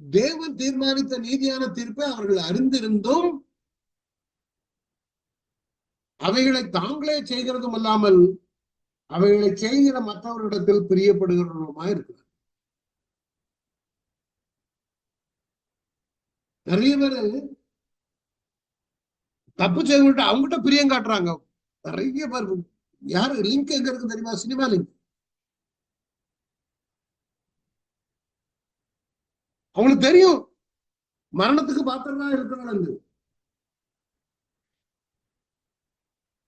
Speaker 1: தேவன் தீர்மானித்த நீதியான தீர்ப்பை அவர்கள் அறிந்திருந்தும் அவைகளை தாங்களே செய்கிறதும் அல்லாமல் அவைகளை செய்கிற மற்றவர்களிடத்தில் பிரியப்படுகிறவருமா இருக்கிறார். நிறைய பேர் தப்பு செய்துட்டு அவங்ககிட்ட பிரியம் காட்டுறாங்க. நிறைய பேர் யாரு லிங்க் எங்க இருக்கு தெரியுமா? Cinema link. அவங்களுக்கு தெரியும் மரணத்துக்கு பாத்திரமா இருக்கிறாங்க.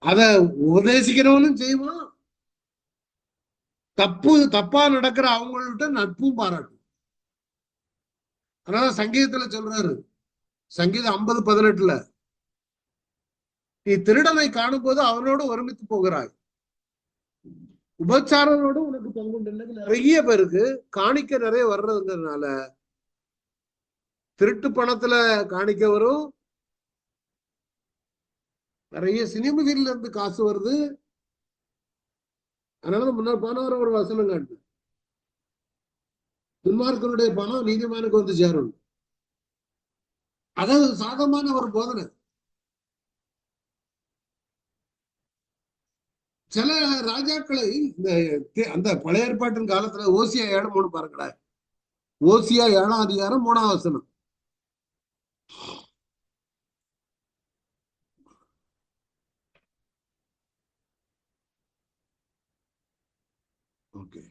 Speaker 1: அத உபதேசிக்கிறவனும் செய்வான். தப்பா நடக்கிற அவங்கள்ட்ட நட்பும் பாராட்டும். அதனால சங்கீதத்துல சொல்றாரு, சங்கீதம் 50:18, நீ திருடனை காணும் போது அவனோடு ஒருமித்து போகிறாய், உபச்சாரனோடு உனக்கு பங்குண்டு. நிறைய பேருக்கு காணிக்க நிறைய வர்றதுங்கிறதுனால திருட்டு பணத்துல காணிக்க வரும், நிறைய சினிமதியில இருந்து காசு வருது. அதனால முன்னாடி போனவர ஒரு வசனம் காட்டு, துன்மார்க்கனுடைய பணம் நீதிமானுக்கு வந்து சேரும். அதாவது சாதமான ஒரு போதனை. சில ராஜாக்களை இந்த அந்த பழைய ஏற்பாட்டின் காலத்துல ஓசியா 7:3 பாருங்களேன். ஓசியா 7ஆம் அதிகாரம் 3ஆம் வசனம். ஓகே,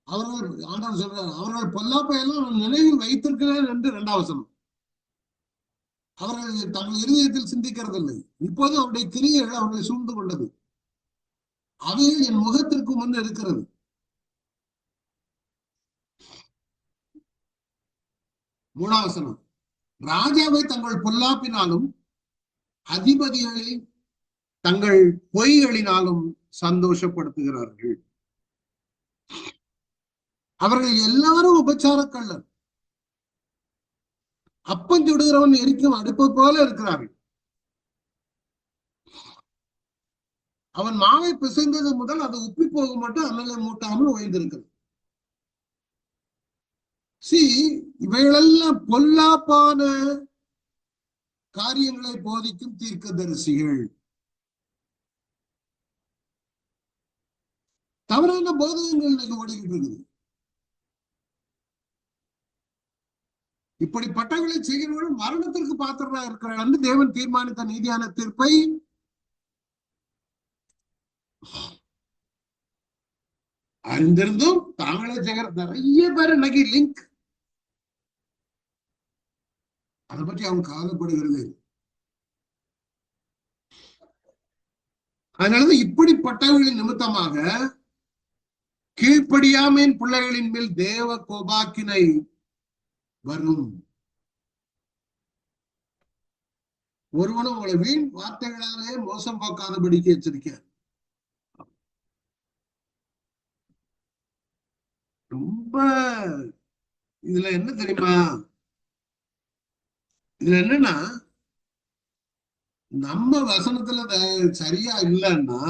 Speaker 1: அவர்கள் ஆண்டவர் சொல்றார், அவர்கள் பொல்லாப்பையெல்லாம் நினைவில் வைத்திருக்கிறேன் என்று 2ஆம் வசனம். அவர்கள் தங்கள் இருதயத்தில் சிந்திக்கிறதில்லை, இப்போது அவருடைய கிரியைகள் அவர்களை சூழ்ந்து கொண்டது, அவைகள் என் முகத்திற்கு முன் இருக்கிறது. 3ஆம் வசனம், ராஜாவை தங்கள் பொல்லாப்பினாலும் அதிபதிகளை தங்கள் பொய்களினாலும் சந்தோஷப்படுத்துகிறார்கள். அவர்கள் எல்லாரும் உபச்சாரக்கள்ளர், அப்பம் சுடுகிறவன் எரிக்கும் அடுப்பை போல இருக்கிறார்கள். அவன் மாவை பிசைந்தது முதல் அது உப்பி போக மட்டும் அனலை மூட்டாமல் ஓய்ந்திருக்கிறது. இவைகளெல்லாம் பொல்லாப்பான காரியங்களை போதிக்கும் தீர்க்கதரிசிகள். தவறான போதகங்கள் இன்னைக்கு ஓடிக்கிட்டு இருக்குது. இப்படிப்பட்டவர்களை செய்கிறவர்கள் மரணத்திற்கு பாத்திரமா இருக்கிறார். தேவன் தீர்மானித்த நீதியான தீர்ப்பை அறிந்திருந்தும் தாங்களே செய்கிற நிறைய பேர் இன்னைக்கு லிங்க், அதை பற்றி அவங்க கவலைப்படுகிறது. அதனாலதான் இப்படிப்பட்டவர்களின் நிமித்தமாக கீழ்ப்படியாமையின் பிள்ளைகளின் மேல் தேவ கோபாக்கினை வரும். ஒருவனும் உங்களை வீண் வார்த்தைகளாலே மோசம் போக்காதபடிக்கு எச்சரிக்க. ரொம்ப இதுல என்ன தெரியுமா, இதுல என்னன்னா நம்ம வசனத்துல சரியா இல்லைன்னா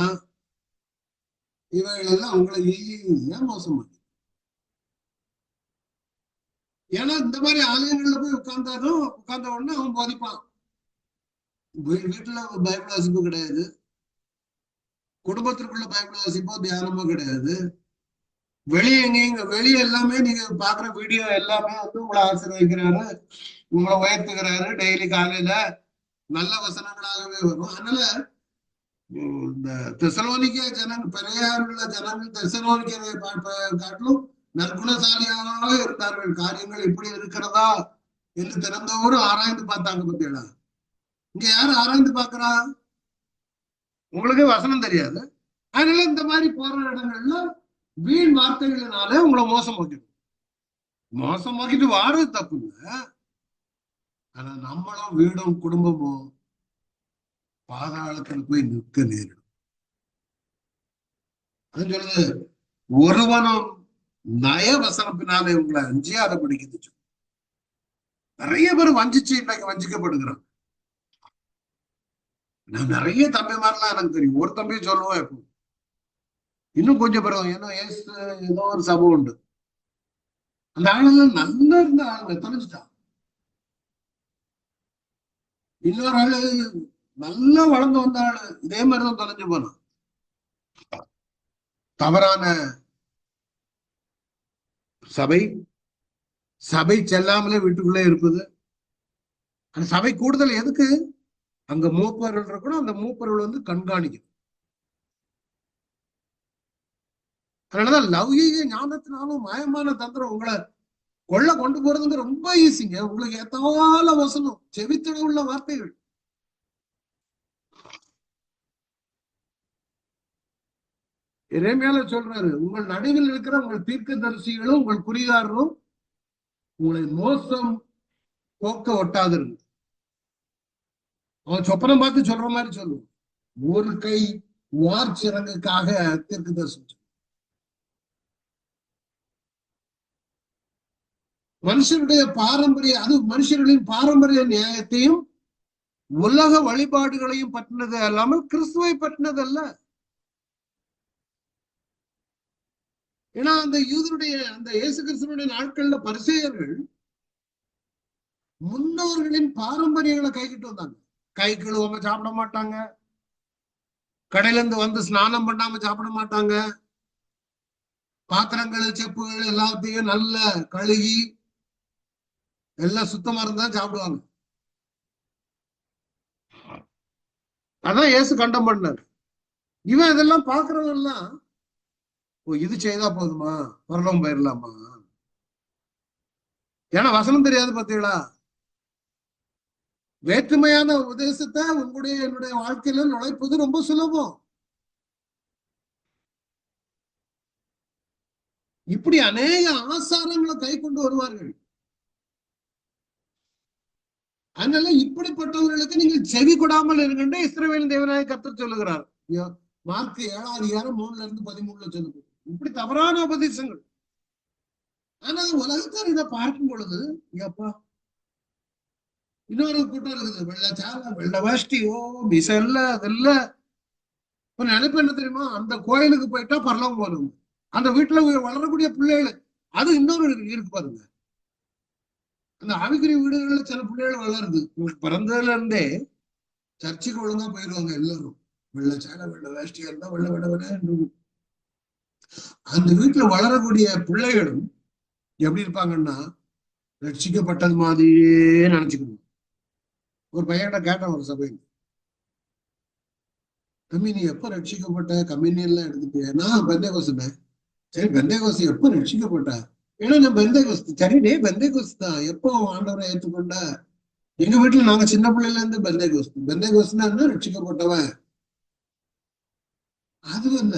Speaker 1: இவைகளெல்லாம் உங்களை ஏன் மோசம் பண்ணி. ஏன்னா இந்த மாதிரி ஆலயங்கள்ல போய் உட்கார்ந்த உடனே அவன் போதிப்பான். வீட்டுல பைபிள் வாசிப்பு கிடையாது, குடும்பத்திற்குள்ள பைபிள் வாசிப்போ தியானமோ கிடையாது. வெளியே எல்லாமே நீங்க பாக்குற வீடியோ எல்லாமே உங்களை ஆசீர்வதிக்கிறாரு, உங்களை உயர்த்துகிறாரு. டெய்லி காலையில நல்ல வசனங்களாகவே வரும். அதனால இந்த தெசலோனிக்க பெரியார் உள்ள ஜனங்கள் தெசலோனிக்கரை காட்டிலும் நற்குணசாலியாக இருந்தார்கள். காரியங்கள் இப்படி இருக்கிறதா என்று திறந்தோடு ஆராய்ந்து பார்த்தாங்க. பத்தியடா, இங்க யாரு ஆராய்ந்து பாக்குறா? உங்களுக்கு வசனம் தெரியாது. அதனால இந்த மாதிரி போற இடங்கள்ல வீண் வார்த்தைகளினாலே உங்களை மோசமாக்கிட்டு வாடுறது தப்பு இல்லை. ஆனா நம்மளும் வீடும் குடும்பமும் பாதாளத்தில் போய் நிற்க நேரிடும். அது சொல்றது, ஒருவனும் நயவசனத்தினாலே உங்களை அஞ்சியாத படிக்குது. நிறைய பேர் வஞ்சிச்சு இன்னைக்கு வஞ்சிக்கப்படுகிறான். நான் நிறைய தம்பிமாரெல்லாம் எனக்கு தெரியும். ஒரு தம்பியை சொல்லுவேன் இப்போ, இன்னும் கொஞ்சம் பிறகு ஏன்னா ஏதோ ஒரு சபை உண்டு, அந்த ஆளுங்க நல்லா இருந்த ஆளுங்க தொலைஞ்சிட்டான். இன்னொரு ஆளு நல்லா வளர்ந்து வந்த ஆளு இதே மாதிரிதான் தொலைஞ்சு போனான். தவறான சபை, சபை செல்லாமலே வீட்டுக்குள்ளே இருப்பது. அந்த சபை கூடுதல் எதுக்கு? அங்க மூப்பர்கள் இருக்கணும், அந்த மூப்பர்கள் வந்து கண்காணிக்கணும். அதனாலதான் லௌகீக ஞானத்தினாலும் மாயமான தந்திரம் உங்களை கொள்ள கொண்டு போறதுங்க ரொம்ப ஈஸிங்க. உங்களுக்கு எத்தால வசனம், செவித்திட உள்ள வார்த்தைகள். இறைமையால சொல்றாரு, உங்கள் நடுவில் இருக்கிற உங்கள் தீர்க்க தரிசிகளும் உங்கள் குறிகாரரும் உங்களை மோசம் போக்க ஒட்டாதிருக்கு. அவன் சொப்பனம் பார்த்து சொல்ற மாதிரி சொல்லுவான். ஒரு கை வார் சிறங்குக்காக தீர்க்க தரிசி. மனுஷனுடைய பாரம்பரிய, அது மனுஷர்களின் பாரம்பரிய நியாயத்தையும் உலக வழிபாடுகளையும் பற்றினது அல்லாமல் கிறிஸ்துவை பற்றினது அல்ல. ஏன்னா அந்த யூதருடைய, அந்த இயேசு கிறிஸ்துவனுடைய நாட்கள்ல பரிசேயர்கள் முன்னோர்களின் பாரம்பரியங்களை கைக்கிட்டு வந்தாங்க. கை கழுவாம சாப்பிட மாட்டாங்க, கடையில இருந்து வந்து ஸ்நானம் பண்ணாம சாப்பிட மாட்டாங்க, பாத்திரங்கள் செப்புகள் எல்லாத்தையும் நல்ல கழுகி எல்லாம் சுத்தமா இருந்தா சாப்பிடுவாங்க. அதான் இயேசு கண்டம் பண்ணார். இவன் இதெல்லாம் பாக்குறவன் எல்லாம், ஓ இது செய்தா போதுமா, பரலோகம் போயிடலாமா? ஏன்னா வசனம் தெரியாது பார்த்தீங்களா? வேற்றுமையான உபதேசத்தை உங்களுடைய என்னுடைய வாழ்க்கையில நுழைப்பது ரொம்ப சுலபம். இப்படி அநேக ஆசாரங்களை கை கொண்டு வருவார்கள். அதனால இப்படிப்பட்டவர்களுக்கு நீங்கள் செவி கொடாமல் இருக்கின்ற இஸ்ரவேலின் தேவனாய கர்த்தர் சொல்லுகிறார். மார்க் 7:3-13 சொல்லுங்க. இப்படி தவறான உபதேசங்கள். ஆனா உலகத்தார் இதை பார்க்கும் பொழுது, அப்பா இன்னொரு கூட்டம் இருக்குது, வெள்ள சாலை வெள்ள வேஷ்டி, ஓ மிச இல்ல அதில்ல. நினைப்பு என்ன தெரியுமா? அந்த கோயிலுக்கு போயிட்டா பரலோகம் போகணும். அந்த வீட்டுல வளரக்கூடிய பிள்ளைகள், அது இன்னொரு இருக்கு பாருங்க. அந்த ஆவிக்குரிய வீடுகள்ல சில பிள்ளைகள் வளருது, பிறந்ததுல இருந்தே சர்ச்சுக்கு ஒழுங்கா போயிடுவாங்க எல்லாரும். வெள்ள சாலை வெள்ள வேஷ்டியா இருந்தா வெள்ள வெள்ள வெள்ள. அந்த வீட்டுல வளரக்கூடிய பிள்ளைகளும் எப்படி இருப்பாங்கன்னா, ரட்சிக்கப்பட்டது மாதிரியே நினைச்சுக்கணும். ஒரு பையன்கிட்ட கேட்டேன் ஒரு சபையில், தம்பி நீ எப்ப ரட்சிக்கப்பட்ட, கம்யூனியன்லாம் எடுத்துட்டியா? நான் பெந்தேகோஸ்து. சரி பெந்தேகோஸ்து எப்ப ரட்சிக்கப்பட்ட? ஏன்னா நான் பெந்தேகோஸ்து. சரிடே பெந்தேகோஸ்து தான், எப்போ ஆண்டவரை ஏற்றுக்கொண்ட? எங்க வீட்டுல நாங்க சின்ன பிள்ளைல இருந்து பெந்தேகோஸ்து. பெந்தேகோஸ்துன்னா என்ன, ரட்சிக்கப்பட்டவன். அது இல்ல.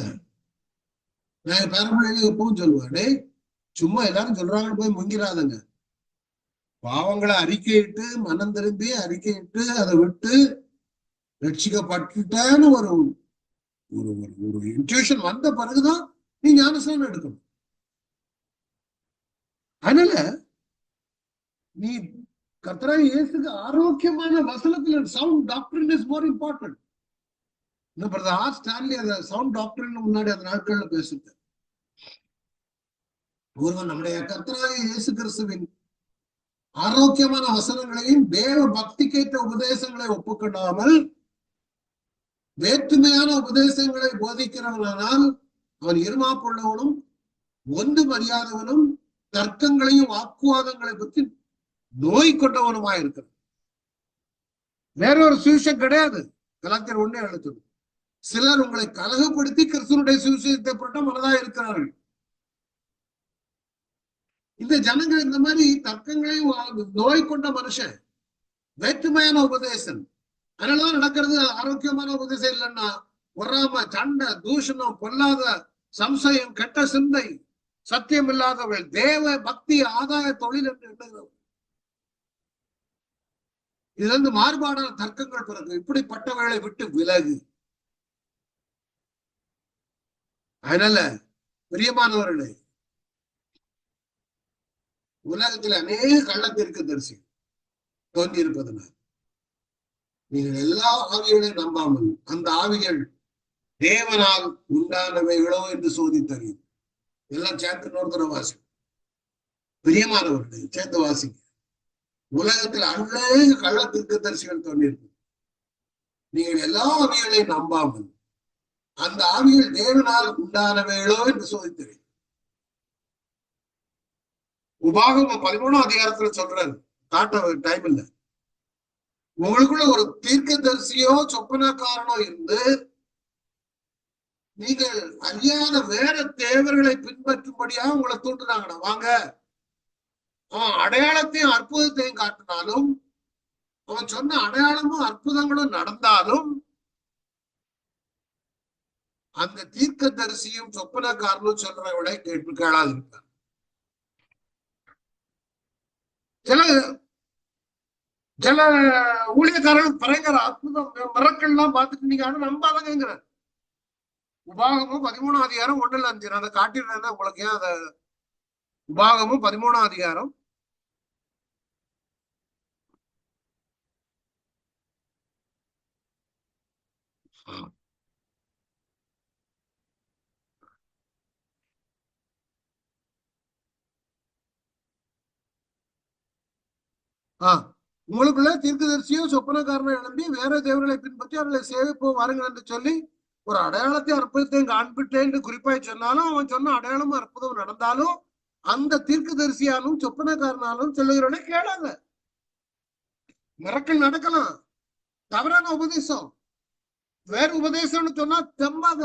Speaker 1: நான் என் பேர பிள்ளைகளுக்கு எப்பவும் சொல்லுவேன், டே சும்மா எல்லாரும் சொல்றாங்கன்னு போய் முங்கிறாதங்க. பாவங்களை அறிக்கையிட்டு மனம் திரும்பி அறிக்கையிட்டு அதை விட்டு ரட்சிக்கப்பட்டுட்டேன்னு ஒரு ஒரு ஒரு இன்ட்யூஷன் வந்த பிறகுதான் நீ ஞானஸ்நானம் எடுக்கணும். அதனால நீ கர்த்தராகிய இயேசுக்கு ஆரோக்கியமான வசனத்துல sound doctrine is more important. R Stanley அந்த சவுண்ட் டாக்டரின் முன்னாடி அந்த நாட்கள்ல பேசுது. ஒருவன் நம்முடைய கர்த்தராகிய இயேசு கிறிஸ்துவின் ஆரோக்கியமான வசனங்களையும் தேவ பக்திக்கேற்ற உபதேசங்களை ஒப்புக்கொண்டாமல் வேற்றுமையான உபதேசங்களை போதிக்கிறவனால் அவன் இருமாப்புள்ளவனும் ஒன்றும் அறியாதவனும் தர்க்கங்களையும் வாக்குவாதங்களை பற்றி நோய் கொண்டவனுமாய் இருக்கிறான். வேறொரு சுவிசேஷம் கிடையாது. கலாத்தியர் 1:7. சிலர் உங்களை கலகப்படுத்தி கிறிஸ்துவனுடைய சுவிசேஷத்தை போட்ட மனதா இருக்கிறார்கள். இந்த ஜனங்கள் இந்த மாதிரி தர்க்கங்களையும் நோய் கொண்ட மனுஷன், வேற்றுமையான உபதேசம். அதனாலதான் நடக்கிறது. ஆரோக்கியமான உபதேசம் இல்லைன்னா பொறாம, சண்டை, தூஷணம், பொல்லாத சம்சயம், கெட்ட சிந்தை, சத்தியம் இல்லாதவள், தேவ பக்தி ஆதாய தொழில் என்று எண்ணுகிறவள். இதுல இருந்து மாறுபாடான தர்க்கங்கள் பிறகு. இப்படிப்பட்டவர்களை விட்டு விலகு. அதனால பிரியமானவர்களே, உலகத்தில் அநேக கள்ளத்திற்கு தரிசி தோன்றி இருப்பதனால் நீங்கள் எல்லா ஆவிகளையும் நம்பாமல் அந்த ஆவிகள் தேவனால் உண்டானவைகளோ என்று சோதித்தறியும். எல்லாம் சேர்த்து இன்னொருத்தர வாசி. பிரியமானவர்கள் சேர்ந்து வாசிங்க. உலகத்தில் அநேக கள்ள தீர்க்கதரிசிகள் தோன்றியிருக்கு. நீங்கள் எல்லா ஆவிகளையும் நம்பாமல் அந்த ஆவிகள் தேவனால் உண்டானவைகளோ என்று சோதித்தறியும். உபாகமம் 13ஆம் அதிகாரத்துல சொல்றாரு, காட்ட டைம் இல்லை. உங்களுக்குள்ள ஒரு தீர்க்கதரிசியோ சொப்பனக்காரனோ இருந்து நீங்கள் அறியாத வேற தேவர்களை பின்பற்றும்படியாக உங்களை தூண்டுனாங்கண்ணா, வாங்க. அவன் அடையாளத்தையும் அற்புதத்தையும் காட்டினாலும், அவன் சொன்ன அடையாளமும் அற்புதங்களும் நடந்தாலும், அந்த தீர்க்கதரிசியும் சொப்பனக்காரனும் சொல்ற விட கேட்டு கேளாது இருப்பார். சில ஊழியக்காரர்கள் பயங்கர அற்புதம் மிரக்கல்லாம் பார்த்துட்டு நீங்க ஆனா நம்பாதங்கிற. உபாகமும் 13ஆம் அதிகாரம் 1-5 அதை காட்டிடுறேன் உங்களுக்கு. ஏன் அத உபாகமும் 13ஆம் அதிகாரம் உங்களுக்குள்ள தீர்க்கதரிசியோ சொப்பனக்காரனை எழும்பி வேற தேவர்களை பின்பற்றி அவர்களை சேவிப்போம் வாருங்கள் என்று சொல்லி ஒரு அடையாளத்தையும் அற்புதத்தையும் காண்பிட்டேன் குறிப்பாய் சொன்னாலும், அவன் சொன்ன அடையாளமும் அற்புதம் நடந்தாலும் அந்த தீர்க்கதரிசியாலும் சொப்பனக்காரனாலும் சொல்லுகிறவனே கேளாங்க. மிரக்கல் நடக்கலாம், தவறான உபதேசம், வேற உபதேசம்னு சொன்னா தெம்பாக.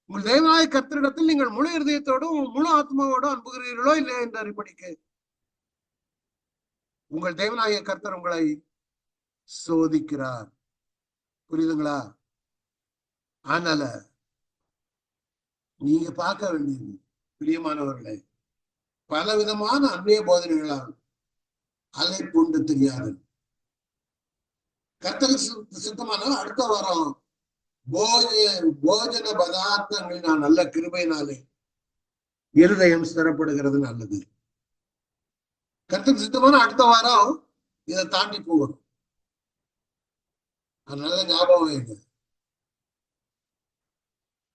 Speaker 1: உங்கள் தேவனாய கர்த்தரிடத்தில் நீங்கள் முழு இருதயத்தோடும் முழு ஆத்மாவோடும் அன்புகிறீர்களோ இல்லையா என்று அறிப்படிக்கு உங்கள் தேவனாய கர்த்தர் உங்களை சோதிக்கிறார். புரியுதுங்களா? அதனால நீங்க பார்க்க வேண்டியது பிரியமானவர்களை, பல விதமான அந்நிய போதனைகளால் அலை கொண்டு தெரியாது. கர்த்தருக்கு சித்தமான அடுத்த வாரம் போஜன பதார்த்தங்களின் நல்ல கிருபையினாலே இருதயம் ஸ்திரப்படுகிறது நல்லது. கர்த்தருக்கு சித்தமான அடுத்த வாரம் இதை தாண்டி போகணும். அதனால ஞாபகம் வைங்க,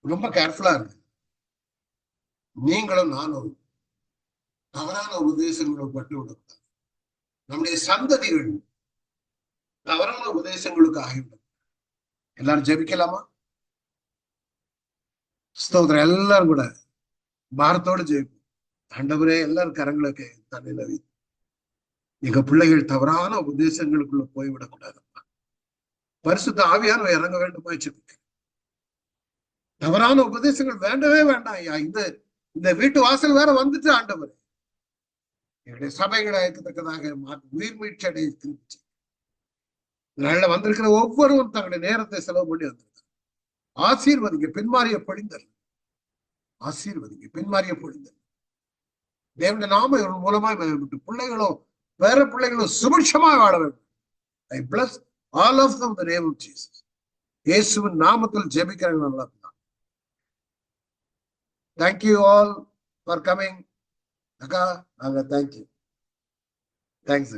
Speaker 1: ரொம்ப கேர்ஃபுல்லா இருக்கு. நீங்களும் நானும் தவறான உபதேசங்களை பட்டு விடக்கூடாது. நம்முடைய சந்ததிகள் தவறான உபதேசங்களுக்கு ஆகிவிடும். எல்லாரும் ஜெபிக்கலாமா? ஸ்தோத்திரம். எல்லாரும் கூட பாரத்தோடு ஜெயிப்போம். ஆண்டவரே, எல்லாரும் கரங்களுக்கு தண்ணில வை. எங்க பிள்ளைகள் தவறான உபதேசங்களுக்குள்ள போய்விடக்கூடாது. பரிசுத்த ஆவியானவர் இறங்க வேண்டுமா ஜெபிக்க. தவறான உபதேசங்கள் வேண்டவே வேண்டாம் ஐயா. இந்த வீட்டு வாசல் வேற வந்துட்டு ஆண்டவர் என்னுடைய சபைகளை அழைக்கத்தக்கதாக உயிர் மீட்சி அடைய திருச்சி வந்திருக்கிற ஒவ்வொருவரும் தங்களுடைய நேரத்தை செலவு பண்ணி வந்திருக்காங்க. ஆசீர்வதிங்க, பின்மாறிய பொழிந்தல். ஆசீர்வதிங்க, பின்மாறிய பொழிந்தல். தேவனுடைய நாம இவர்கள் மூலமா பிள்ளைகளும் வேற பிள்ளைகளும் சுபிட்சமா வாழ வேண்டும். I bless all of them in the name of Jesus. இயேசுவின் நாமத்தில் ஜெபிக்கிறாங்க. நல்லா thank you all for coming. Akka, thank you. Thanks.